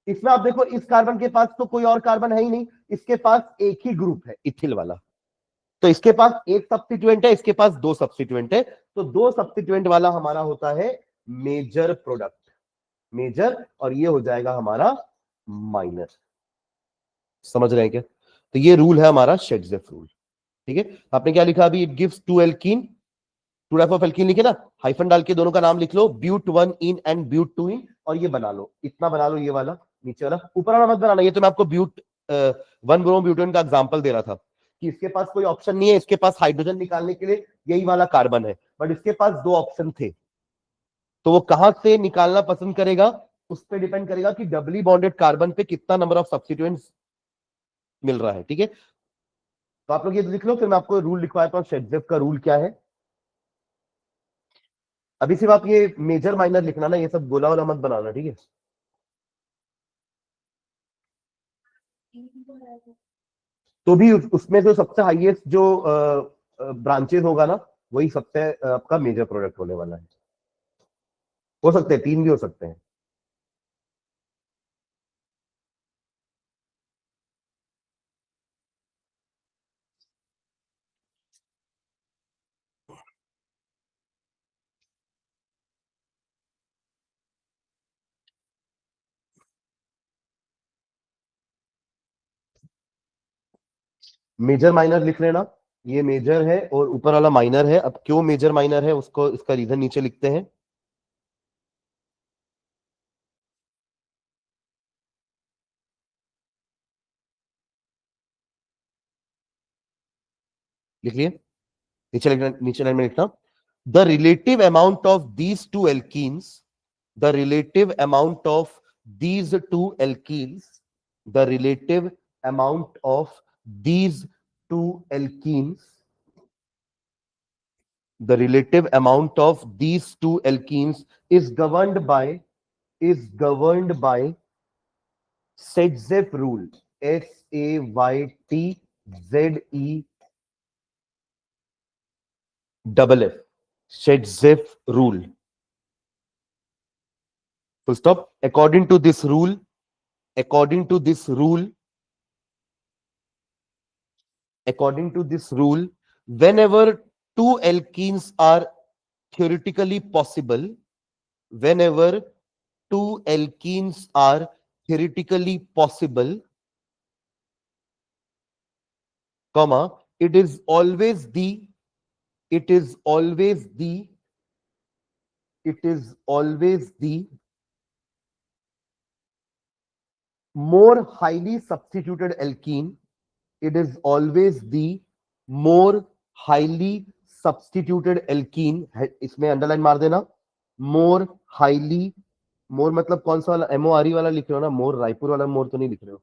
इसमें आप देखो, इस कार्बन के पास तो कोई और कार्बन है ही नहीं, इसके पास एक ही ग्रुप है, इथिल वाला। तो इसके पास एक सब्स्टिट्यूएंट है, इसके पास 2 सब्स्टिट्यूएंट है, तो 2 सब्स्टिट्यूएंट वाला हमारा होता है मेजर प्रोडक्ट, मेजर, और ये हो जाएगा हमारा माइनर। समझ रहे हैं क्या? तो ये रूल है हमारा शेटजेफ रूल। ठीक है, आपने क्या लिखा अभी? It gives 2 alkene, 2 type of alkene लिखे ना, हाइफन डाल के दोनों का नाम लिख लो, ब्यूट 1 इन एंड ब्यूट 2 इन, और ये बना लो, इतना बना लो, ये वाला नीचे वाला, ऊपर वाला मत बनाना। ये तो मैं आपको ब्यूट 1 ब्रोमो ब्यूटेन का एग्जांपल दे रहा था कि इसके पास कोई ऑप्शन नहीं है, इसके पास हाइड्रोजन निकालने के लिए यही वाला कार्बन है, बट इसके पास 2 ऑप्शन थे, तो वो कहां से निकालना पसंद करेगा, उस पर डिपेंड करेगा कि डबली बॉन्डेड कार्बन पे कितना नंबर ऑफ सब्स्टिट्यूएंट्स मिल रहा है। ठीक है, तो आप लोग ये लिख लो, फिर मैं आपको रूल लिखवाता हूं, शेटजेफ का रूल क्या है। अभी सिर्फ आप ये मेजर माइनर लिखना ना, ये सब गोला वाला मत बनाना, ठीक है। तो भी उसमें जो सबसे हाईएस्ट जो ब्रांचेस होगा ना, वही सबसे आपका मेजर प्रोडक्ट होने वाला है। हो सकते हैं 3 भी हो सकते हैं। मेजर माइनर लिख लेना, ये मेजर है और ऊपर वाला माइनर है। अब क्यों मेजर माइनर है, उसको इसका रीजन नीचे लिखते हैं। लिख लिए, नीचे लाइन में लिखना, the relative amount of these two alkenes, the relative amount of these two alkenes, the relative amount of these two alkenes, the relative amount of these two alkenes is governed by Saytzeff rule, Saytzeff, Saytzeff rule, full stop. According to this rule, whenever two alkenes are theoretically possible, whenever two alkenes are theoretically possible, comma, it is always the more highly substituted alkene, it is always the more highly substituted alkene, इसमें underline मार देना, more highly, more मतलब कौन सा वाला, MORE वाला लिख रहे हो ना, मोर रायपुर वाला मोर तो नहीं लिख रहे हो,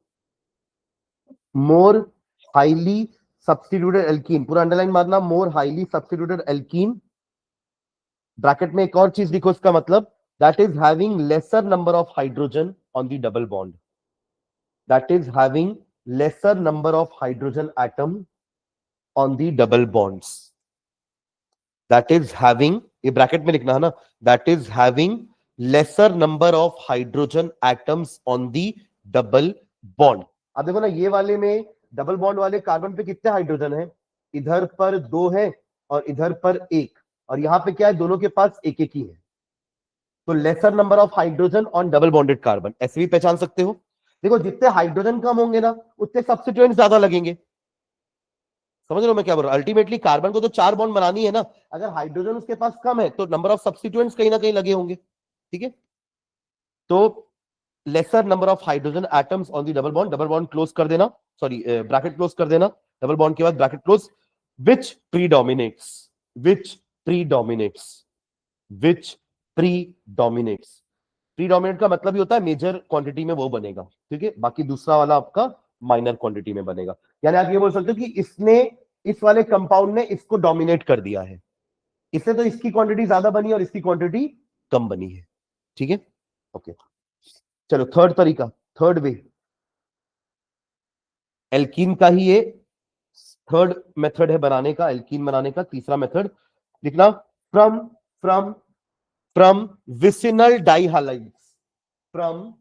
more highly substituted alkene, पूरा अंडरलाइन मारना, more highly substituted alkene, bracket में एक और चीज लिखो, इसका मतलब that is having lesser number of hydrogen on the double bond, that is having lesser number of hydrogen atom on the double bonds, that is having, ये bracket में लिखना है ना, that is having lesser number of hydrogen atoms on the double bond। अब देखो ना, ये वाले में डबल बॉन्ड वाले कार्बन पे कितने हाइड्रोजन है, इधर पर 2 है और इधर पर 1, और यहां पे क्या है, दोनों के पास एक एक ही है, तो laser number of hydrogen on double bonded carbon, ऐसे भी पहचान सकते हो। देखो, जितने हाइड्रोजन कम होंगे ना, उतने सब्स्टिट्यूएंट ज्यादा लगेंगे। समझ रहे हो मैं क्या बोल रहा हूं? अल्टीमेटली कार्बन को तो 4 बॉन्ड बनानी है ना, अगर हाइड्रोजन उसके पास कम है तो नंबर ऑफ सब्स्टिट्यूएंट्स कहीं ना कहीं लगे होंगे। ठीक है, तो laser number of hydrogen atoms on the double bond close कर देना, सॉरी ब्रैकेट क्लोज कर देना, डबल बॉन्ड के बाद ब्रैकेट क्लोज, विच प्रीडोमिनेट्स प्रीडोमिनेंट का मतलब ही होता है मेजर क्वांटिटी में वो बनेगा, ठीक है, बाकी दूसरा वाला आपका माइनर क्वांटिटी में बनेगा। यानी आप ये बोल सकते हो कि इसने, इस वाले कंपाउंड ने इसको डोमिनेट कर दिया है, इससे तो इसकी क्वांटिटी ज्यादा बनी और इसकी क्वांटिटी कम बनी है, ठीक है। ओके, चलो थर्ड तरीका, थर्ड वे, एल्कीन का ही ये थर्ड मेथड है बनाने का, एल्कीन बनाने का तीसरा मेथड लिखना, from from from vicinal dihalides, from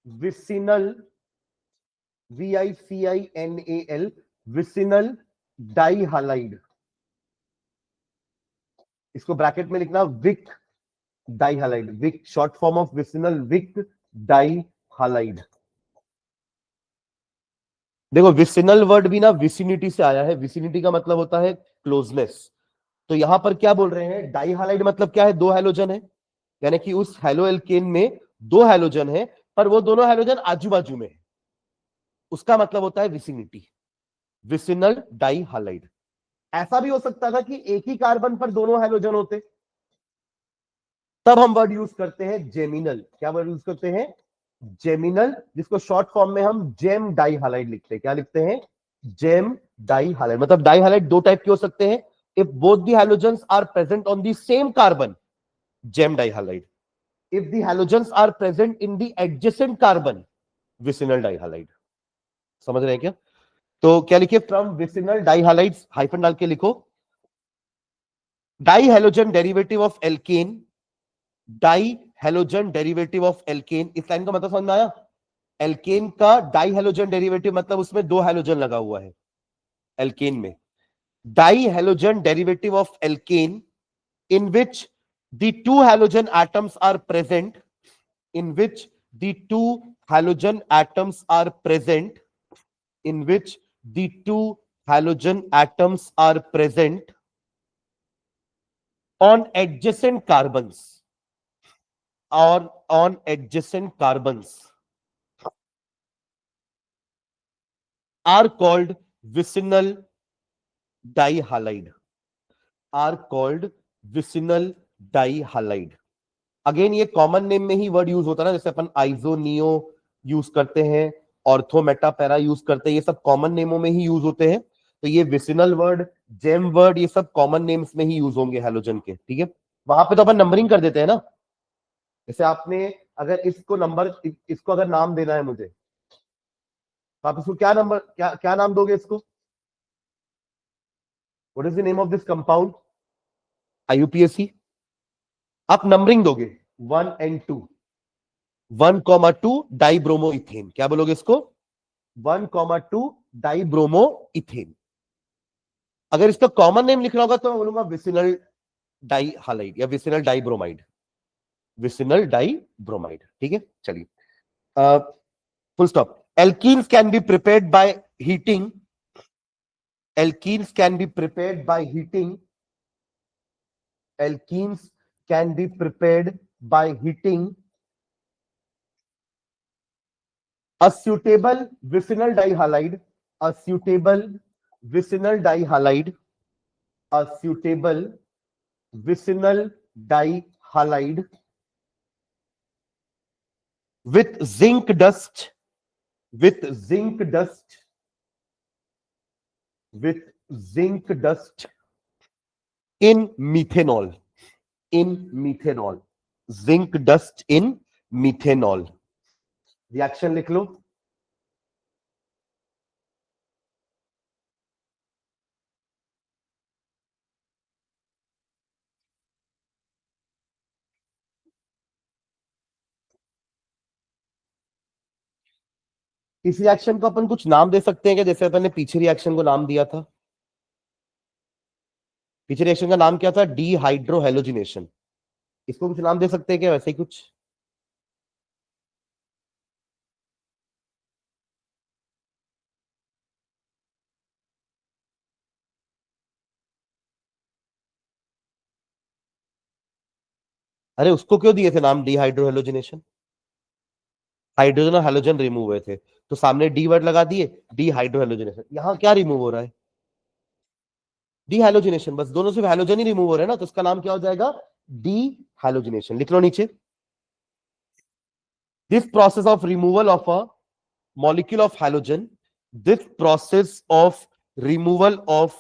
vicinal, VICINAL, vicinal dihalide, इसको ब्रैकेट में लिखना vic dihalide, vic short form of vicinal vic dihalide. देखो विसिनल वर्ड भी ना विसिनिटी से आया है, विसिनिटी का मतलब होता है क्लोजनेस। तो यहां पर क्या बोल रहे हैं, डाइहालाइड मतलब क्या है, दो हैलोजन है, यानी कि उस हैलोएल्केन में दो हैलोजन है, पर वो दोनों हैलोजन आजू बाजू में है, उसका मतलब होता है विसिनिटी, विसिनल डाइहालाइड। ऐसा भी हो सकता था कि एक ही कार्बन पर दोनों हैलोजन होते, तब हम वर्ड यूज करते हैं जेमिनल। क्या वर्ड यूज करते हैं, जेमिनल, जिसको शॉर्ट फॉर्म में हम जेम डाइहालाइड लिखते हैं। क्या लिखते हैं, जेम डाइहालाइड। मतलब डाइहालाइड दो टाइप के हो सकते हैं, if both the halogens are present on the same carbon, gem dihalide, if the halogens are present in the adjacent carbon, vicinal dihalide. समझ रहे हैं क्या? तो क्या लिखिए, फ्रॉम विसिनल डाइहालाइड्स, हाइफन डाल के लिखो, dihalogen derivative of alkane, dihalogen derivative of alkane. इस लाइन का मतलब समझ में आया, एल्केन का डाई हैलोजन डेरिवेटिव मतलब उसमें दो हैलोजन लगा हुआ है एल्केन में, dihalogen derivative of alkane in which the two halogen atoms are present, in which the two halogen atoms are present, in which the two halogen atoms are present on adjacent carbons, or on adjacent carbons, are called vicinal dihalide, are called vicinal dihalide। Again ये common name में ही word use होता है ना, जैसे अपन आइसोनियो use करते हैं, ortho Meta para use करते हैं, ये सब कॉमन नेमों में ही यूज होते हैं। तो ये विसिनल वर्ड, जेम वर्ड, ये सब कॉमन नेम्स में ही यूज होंगे हैलोजन के, ठीक है। वहां पे तो अपन नंबरिंग कर देते हैं ना, जैसे आपने अगर इसको नंबर, इसको अगर नाम देना है मुझे, तो आप इसको क्या नंबर, क्या क्या नाम दोगे इसको, what is the name of this compound, IUPAC, आप नंबरिंग दोगे 1 and 2, 1,2 डाइब्रोमो इथेन, क्या बोलोगे इसको, 1,2 डाइब्रोमो इथेन। अगर इसका कॉमन नेम लिखना होगा तो मैं बोलूंगा विसिनल डाइहालाइड या विसिनल डाइब्रोमाइड, विसिनल डाइब्रोमाइड, ठीक है। चलिए, full stop. Alkenes can be prepared by heating, alkenes can be prepared by heating, alkenes can be prepared by heating a suitable vicinal dihalide, a suitable vicinal dihalide, a suitable vicinal dihalide with zinc dust, with zinc dust, with zinc dust in methanol, in methanol, zinc dust in methanol। Reaction लिख लो, इस reaction को अपन कुछ नाम दे सकते हैं क्या, जैसे अपन ने पीछे रिएक्शन को नाम दिया था, पीछे रिएक्शन का नाम क्या था, डीहाइड्रोहेलोजिनेशन, इसको कुछ नाम दे सकते हैं क्या, वैसे ही कुछ। अरे उसको क्यों दिए थे नाम डीहाइड्रोहेलोजिनेशन, हाइड्रोजन और हेलोजन रिमूव हुए थे, तो सामने डी वर्ड लगा दिए, डीहाइड्रोहेलोजिनेशन। यहां क्या रिमूव हो रहा है, डीहाइलोजिनेशन, बस दोनों सिर्फ हेलोजन ही रिमूव हो रहे हैं ना, तो उसका नाम क्या हो जाएगा, डी हाइलोजिनेशन। लिख लो नीचे, This process of removal of a molecule of halogen, this process of removal of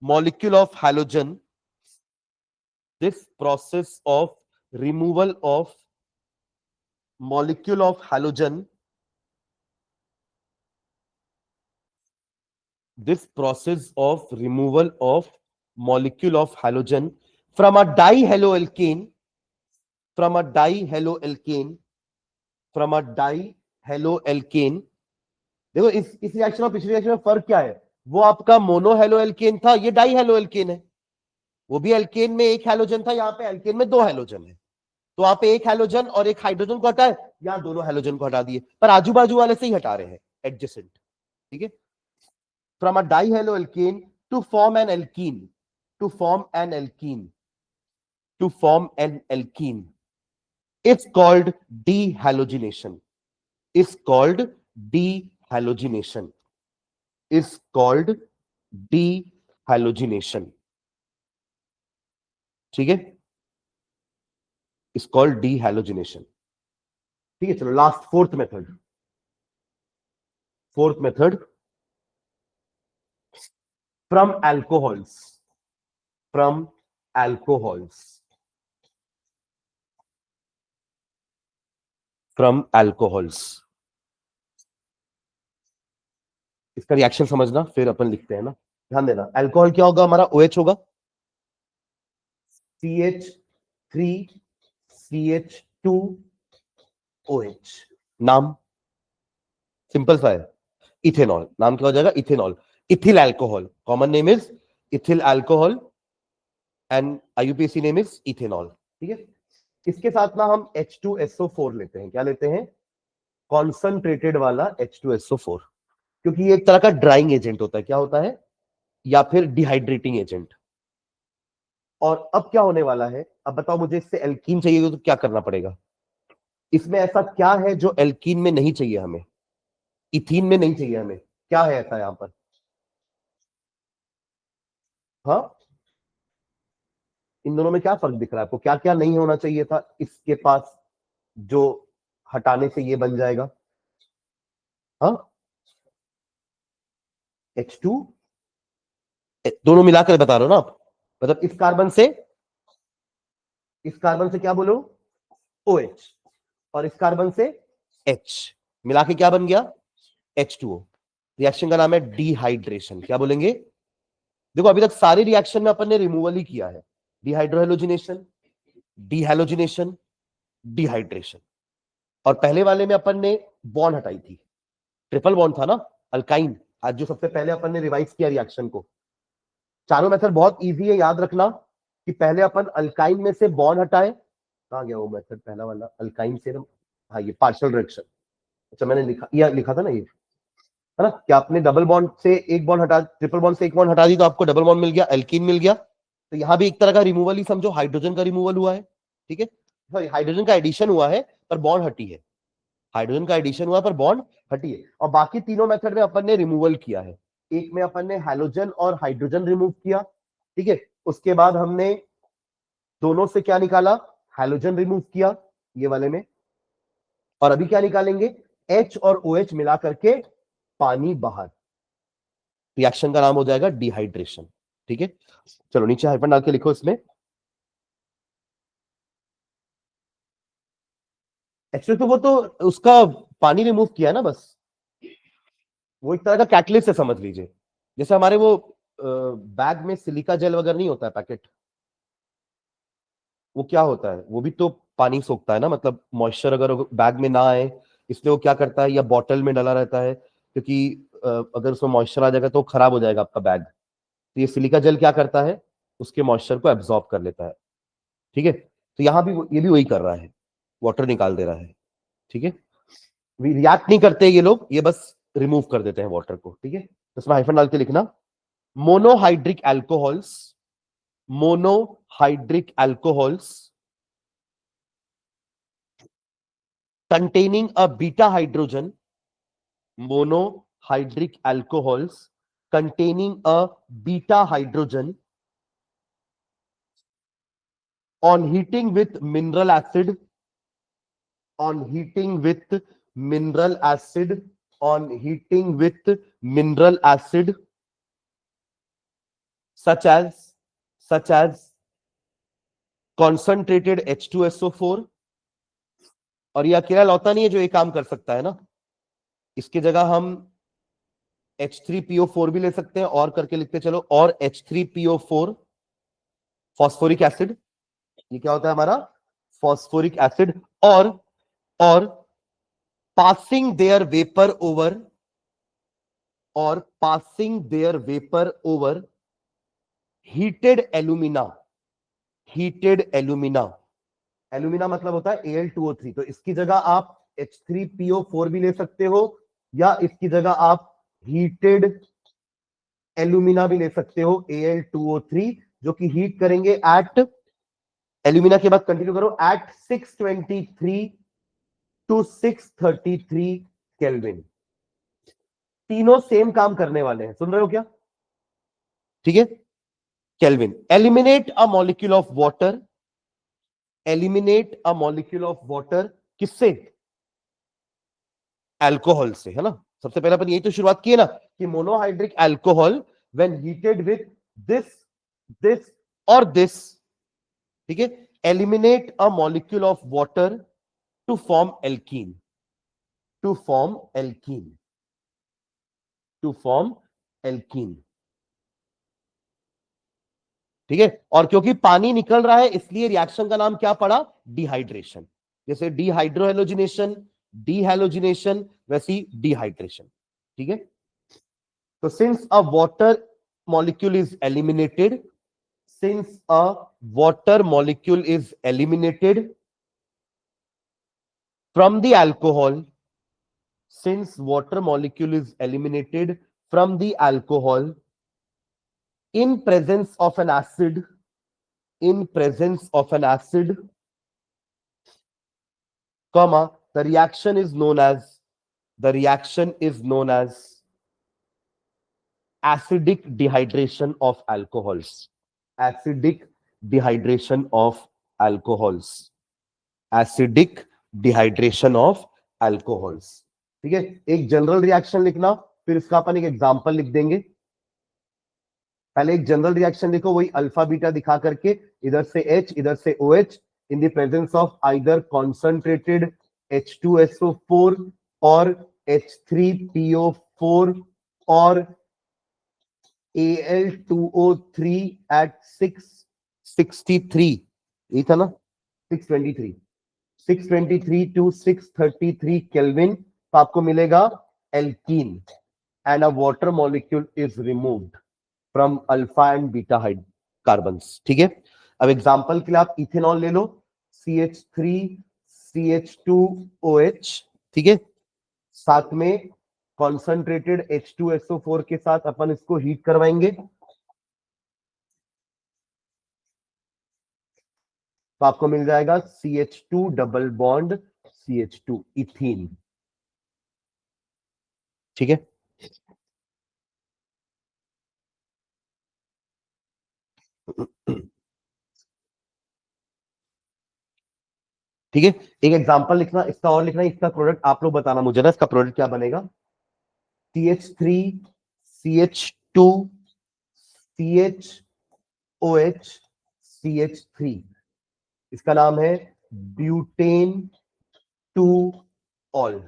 molecule of halogen, this process of removal of molecule of halogen, this process of removal of molecule of halogen from a dihaloalkane, from a dihaloalkane, from a dihaloalkane. देखो इस reaction और पिछले reaction में फर्क क्या है? वो आपका मोनोहेलोएल्केन था, ये डाइहेलोएल्केन है. वो भी एल्केन में एक हेलोजन था, यहाँ पे एल्केन में 2 हेलोजन है. तो आप एक हेलोजन और एक हाइड्रोजन को हटाए, यहाँ दोनों हेलोजन को हटा दिए, पर आजू बाजू वाले से ही हटा रहे हैं, एडजेसेंट. ठीक है. From a dihaloalkane to form an alkene, to form an alkene, to form an alkene, it's called dehalogenation, is called dehalogenation, is called dehalogenation. ठीक है, is called dehalogenation. ठीक है, चलो last fourth method. Fourth method, from alcohols, from alcohols, from alcohols. इसका reaction समझना, फिर अपन लिखते हैं ना. ध्यान देना, अल्कोहल क्या होगा हमारा? OH होगा, CH3CH2OH. नाम सिंपल सा है, इथेनॉल. नाम क्या हो जाएगा? Ethanol. Ethyl alcohol, common name is ethyl alcohol and IUPAC name is ethanol. ठीक है. इसके साथ ना हम H2SO4 लेते हैं. क्या लेते हैं? कॉन्संट्रेटेड वाला H2SO4, क्योंकि ये एक तरह का ड्राइंग एजेंट होता है. क्या होता है? या फिर डिहाइड्रेटिंग एजेंट. और अब क्या होने वाला है? अब बताओ मुझे, इससे एल्कीन चाहिए तो क्या करना पड़ेगा? इसमें ऐसा क्या है जो एल्कीन में नहीं चाहिए हमें, इथीन में नहीं चाहिए हमें? क्या है ऐसा यहां पर? हाँ, इन दोनों में क्या फर्क दिख रहा है आपको? क्या क्या नहीं होना चाहिए था इसके पास जो हटाने से ये बन जाएगा? हाँ, H2, दोनों मिलाकर बता रहे हो ना आप? मतलब इस कार्बन से क्या बोलो? OH, और इस कार्बन से H मिला के क्या बन गया? H2O. रिएक्शन का नाम है डिहाइड्रेशन. क्या बोलेंगे? देखो अभी तक सारी रिएक्शन में अपन ने रिमूवल ही किया है. Dehydrohalogenation, dehalogenation, dehydration. और पहले वाले में अपन ने बॉन्ड हटाई थी, ट्रिपल बॉन्ड था ना, अल्काइन. आज जो सबसे पहले अपन ने रिवाइज किया रिएक्शन को. चारों मेथड बहुत इजी है, याद रखना कि पहले अपन अल्काइन में से बॉन्ड हटाए. कहां गया वो मेथड पहला वाला? अल्काइन से, हाँ ये पार्शियल रिएक्शन. अच्छा मैंने लिखा था ना ये, है ना? कि आपने डबल बॉन्ड से एक बॉन्ड हटा, ट्रिपल बॉन्ड से एक बॉन्ड हटा दी तो आपको डबल बॉन्ड मिल गया, एल्कीन मिल गया. तो यहां भी एक तरह का रिमूवल ही समझो, हाइड्रोजन का रिमूवल हुआ है. ठीक है, सॉरी हाइड्रोजन का एडिशन हुआ है पर बॉन्ड हटी है. हाइड्रोजन का एडिशन हुआ पर बॉन्ड हटी है. और बाकी तीनों मेथड में अपन ने रिमूवल किया है. एक में अपन ने हैलोजन और हाइड्रोजन रिमूव किया. ठीक है, उसके बाद हमने दोनों से क्या निकाला? हैलोजन रिमूव किया ये वाले में. और अभी क्या निकालेंगे? H और OH मिला करके पानी बाहर. रिएक्शन का नाम हो जाएगा डिहाइड्रेशन. ठीक है, चलो नीचे हाइफन डाल के लिखो इसमें. एक्चुअली तो वो तो उसका पानी रिमूव किया ना बस. वो एक तरह का कैटलिस्ट है समझ लीजिए. जैसे हमारे वो बैग में सिलिका जेल वगैरह नहीं होता है पैकेट, वो क्या होता है? वो भी तो पानी सोखता है ना. मतलब मॉइस्चर अगर बैग में ना आए इसलिए वो क्या करता है, या बॉटल में डाला रहता है, क्योंकि अगर उसमें मॉइस्चर आ जाएगा तो खराब हो जाएगा आपका बैग. तो ये सिलिका जेल क्या करता है? उसके मॉइस्चर को एब्जॉर्ब कर लेता है. ठीक है, तो यहाँ भी ये भी वही कर रहा है, वाटर निकाल दे रहा है. ठीक है, रिएक्ट नहीं करते ये लोग, ये बस रिमूव कर देते हैं वाटर को. ठीक है, तो इसमें हाइफन डाल के लिखना, monohydric alcohols, monohydric alcohols containing a beta hydrogen, monohydric alcohols containing a beta hydrogen on heating with mineral acid, on heating with mineral acid, on heating with mineral acid, such as concentrated H2SO4. और ये अकेला लौता नहीं है जो ये काम कर सकता है ना, इसकी जगह हम H3PO4 भी ले सकते हैं, और करके लिखते चलो, और H3PO4 फॉस्फोरिक एसिड, ये क्या होता है हमारा फॉस्फोरिक एसिड, और पासिंग देयर वेपर ओवर, और passing their vapour over heated alumina, heated alumina, alumina मतलब होता है Al2O3, तो इसकी जगह आप H3PO4 भी ले सकते हो, या इसकी जगह आप हीटेड एल्यूमिना भी ले सकते हो, Al2O3, जो कि हीट करेंगे एट, एल्यूमिना के बाद कंटिन्यू करो, एट 623 टू 633 केल्विन। तीनों सेम काम करने वाले हैं, सुन रहे हो क्या? ठीक है, kelvin. Eliminate a molecule of water, eliminate a molecule of water, किससे? अल्कोहल से, है ना। सबसे पहले अपन यही तो शुरुआत की है ना, कि monohydric alcohol when heated with this, this और दिस, ठीक है, eliminate a molecule of water to form alkene, to form alkene, to form alkene, ठीक है। और क्योंकि पानी निकल रहा है इसलिए रिएक्शन का नाम क्या पड़ा? डिहाइड्रेशन। जैसे डिहाइड्रोहेलोजिनेशन, डिहेलोजिनेशन, वैसी डिहाइड्रेशन, ठीक है। तो since a water molecule is eliminated, since a water molecule is eliminated from the alcohol, since water molecule is eliminated from the alcohol in presence of an acid, in presence of an acid, comma, the reaction is known as, the reaction is known as acidic dehydration of alcohols, acidic dehydration of alcohols, acidic dehydration of alcohols, ठीक है। एक general reaction लिखना, फिर इसका अपन एक example लिख देंगे। पहले एक जनरल रिएक्शन लिखो, वही अल्फा बीटा दिखा करके, इधर से H इधर से OH, in the presence of either concentrated H2SO4 और H3PO4 और Al2O3 at 663, ये था ना, 623, 623 टू 633 केल्विन, तो आपको मिलेगा alkene, and a water molecule is removed from alpha and beta hide carbons, ठीक है। अब एग्जांपल के लिए आप इथेनॉल ले लो, CH3CH2OH, ठीक है, साथ में कॉन्सेंट्रेटेड H2SO4 के साथ अपन इसको हीट करवाएंगे, तो आपको मिल जाएगा CH2 double bond CH2, ethene, ठीक है। ठीक है, एक एग्जांपल लिखना, इसका और लिखना, इसका प्रोडक्ट आप लोग बताना मुझे ना, इसका प्रोडक्ट क्या बनेगा। CH3CH2 CHOH CH3, इसका नाम है ब्यूटेन टू ऑल,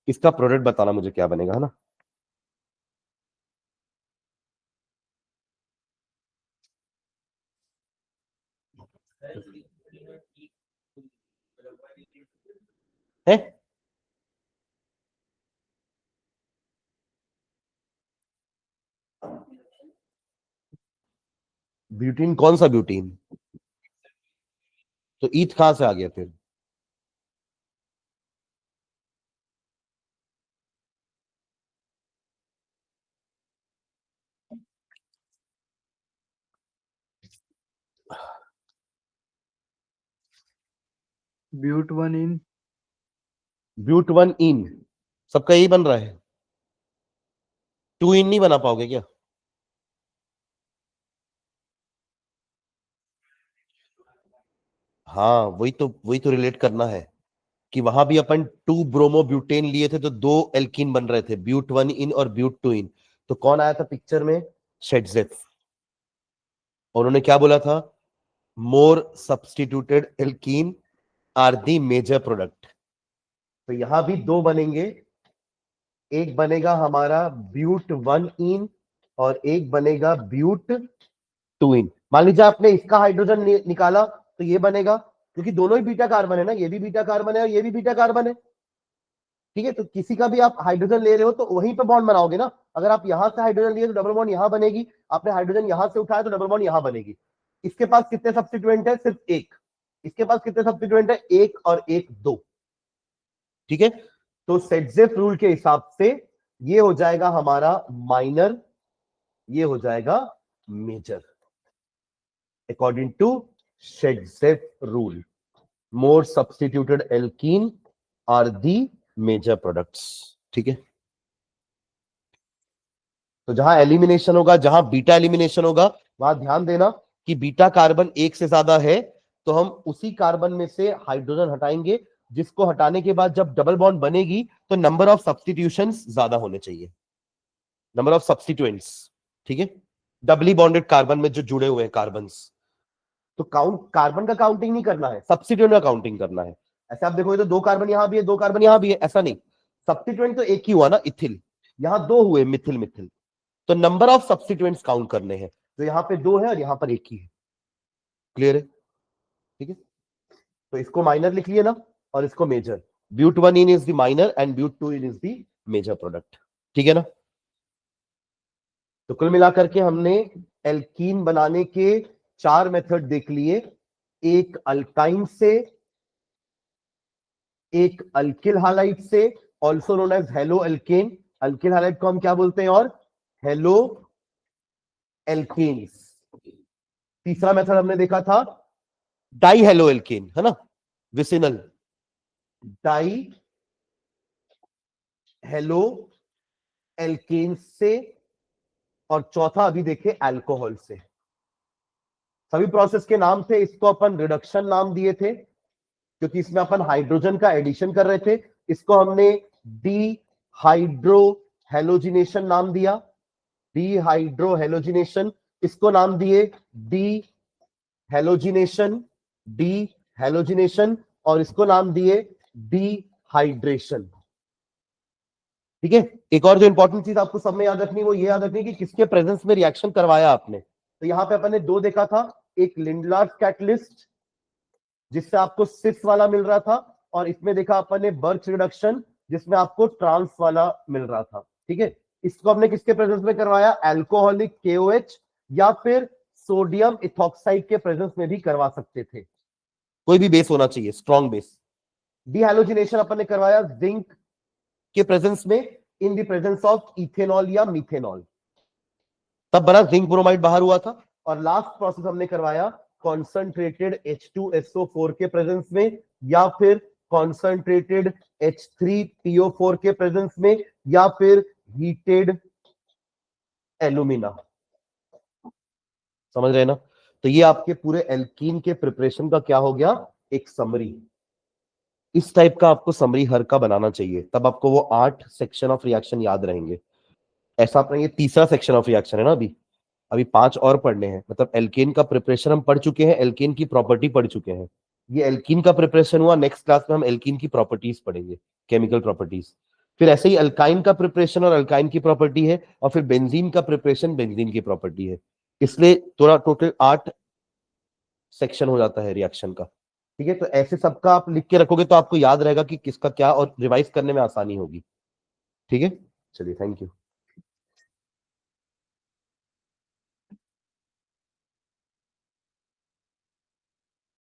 इसका प्रोडक्ट बताना मुझे क्या बनेगा, है ना। है ब्यूटीन, कौन सा ब्यूटीन? तो ईथ कहां से आ गया फिर? ब्यूट वन इन, ब्यूट वन इन, सबका यही बन रहा है, टू इन नहीं बना पाओगे क्या? हाँ, वही तो रिलेट करना है। कि वहां भी अपन 2 ब्रोमोब्यूटेन लिए थे तो 2 एल्कीन बन रहे थे, ब्यूट 1 इन और ब्यूट 2 इन। तो कौन आया था पिक्चर में? शेड्जेफ। और उन्होंने क्या बोला था? More substituted alkene are the major product. तो यहां भी 2 बनेंगे, एक बनेगा हमारा ब्यूट 1 इन और एक बनेगा ब्यूट 2 इन। मान लीजिए आपने इसका हाइड्रोजन निकाला तो ये बनेगा, क्योंकि दोनों ही बीटा कार्बन है ना, ये भी बीटा कार्बन है और ये भी बीटा कार्बन है। ठीक है, तो किसी का भी आप हाइड्रोजन ले रहे हो तो वहीं पे बॉन्ड बनाओगे ना। अगर आप यहां से हाइड्रोजन लिए तो डबल बॉन्ड यहां बनेगी, आपने हाइड्रोजन यहां से उठाया तो डबल बॉन्ड यहां बनेगी। इसके पास कितने सब्स्टिट्यूएंट है? सिर्फ एक। इसके पास कितने सब्स्टिट्यूएंट है? एक और एक, 2। ठीक है, तो सेटजेफ रूल के हिसाब से ये हो जाएगा हमारा माइनर, ये हो जाएगा major, according to Saytzeff rule. More substituted alkene are the major products. ठीक है, तो जहां एलिमिनेशन होगा, जहां बीटा एलिमिनेशन होगा, वहां ध्यान देना कि बीटा कार्बन एक से ज्यादा है तो हम उसी कार्बन में से हाइड्रोजन हटाएंगे, जिसको हटाने के बाद जब डबल बॉन्ड बनेगी तो नंबर ऑफ सब्स्टिट्यूशंस ज्यादा होने चाहिए, नंबर ऑफ सब्स्टिट्यूएंट्स। ठीक है, डबली बॉन्डेड कार्बन में जो जुड़े हुए हैं कार्बन, तो काउंट कार्बन का काउंटिंग नहीं करना है, सब्स्टिट्यूएंट का काउंटिंग करना है। ऐसे आप देखोगे तो 2 कार्बन यहां भी है, 2 कार्बन यहां भी है, ऐसा नहीं। सब्स्टिट्यूएंट तो एक ही हुआ ना, इथिल, यहां 2 हुए, मिथिल मिथिल, तो नंबर ऑफ सब्स्टिट्यूएंट्स काउंट करने हैं। तो यहां पे 2 है और यहां पर एक ही है। क्लियर है? ठीक है, तो इसको माइनर लिख लिए ना और इसको major. But 1 ene is the minor and but 2 ene is the major product. ठीक है ना? तो कुल मिलाकर के हमने एल्कीन बनाने के 4 मेथड देख लिए, एक अल्काइन से, एक अल्किल हालाइड से, ऑल्सो नोन एज हेलो एल्केन। अल्किल हालाइड को हम क्या बोलते हैं? और हेलो एल्केन्स। तीसरा मेथड हमने देखा था डाई हेलो एल्केन, है ना, विसिनल डाई हेलो एल्केन से, और चौथा अभी देखे अल्कोहल से। सभी प्रोसेस के नाम थे, इसको अपन रिडक्शन नाम दिए थे क्योंकि इसमें अपन हाइड्रोजन का एडिशन कर रहे थे। इसको हमने डी हाइड्रो हेलोजिनेशन नाम दिया, डी हाइड्रो हेलोजिनेशन। इसको नाम दिए डी हेलोजिनेशन, डी हेलोजिनेशन, और इसको नाम दिए डिहाइड्रेशन। ठीक है, एक और जो इंपॉर्टेंट चीज आपको सब में याद रखनी, वो ये याद रखनी कि किसके प्रेजेंस में रिएक्शन करवाया आपने। तो यहां पे अपन ने 2 देखा था, एक लिंडलार्स कैटलिस्ट जिससे आपको सिस वाला मिल रहा था, और इसमें देखा अपन ने बर्च रिडक्शन जिसमें आपको ट्रांस वाला मिल रहा था। ठीक है, इसको हमने किसके प्रेजेंस में करवाया? अल्कोहलिक KOH या फिर सोडियम इथॉक्साइड के प्रेजेंस में भी करवा सकते थे। कोई भी बेस होना चाहिए, स्ट्रॉन्ग बेस। डिहाइलोजिनेशन अपन ने करवाया जिंक के प्रेजेंस में, in the presence of ethanol या मिथेनॉल, तब बना जिंक ब्रोमाइड बाहर हुआ था। और लास्ट प्रोसेस हमने करवाया कॉन्संट्रेटेड H2SO4 के प्रेजेंस में, या फिर कॉन्संट्रेटेड H3PO4 के प्रेजेंस में, या फिर हीटेड एल्यूमिना। समझ रहे ना? तो ये आपके पूरे एल्कीन के प्रिपरेशन का क्या हो गया? एक समरी। इस टाइप का आपको समरी हर का बनाना चाहिए, तब आपको वो 8 सेक्शन ऑफ रिएक्शन याद रहेंगे। ऐसा अपना ये तीसरा सेक्शन ऑफ रिएक्शन है ना, अभी 5 और पढ़ने हैं। मतलब एल्केन का प्रिपरेशन हम पढ़ चुके हैं, एल्केन की प्रॉपर्टी पढ़ चुके हैं, ये एल्कीन का प्रिपरेशन हुआ। नेक्स्ट क्लास में हम एल्कीन की प्रॉपर्टीज पढ़ेंगे, केमिकल प्रॉपर्टीज। फिर ऐसे ही अल्काइन का प्रिपरेशन और अल्काइन की प्रॉपर्टी है, और फिर बेंजीन का प्रिपरेशन, बेंजीन की प्रॉपर्टी है। इसलिए थोड़ा टोटल 8 सेक्शन हो जाता है रिएक्शन का। ठीक है, तो ऐसे सबका आप लिख के रखोगे तो आपको याद रहेगा कि किसका क्या, और रिवाइज करने में आसानी होगी। ठीक है, चलिए, थैंक यू।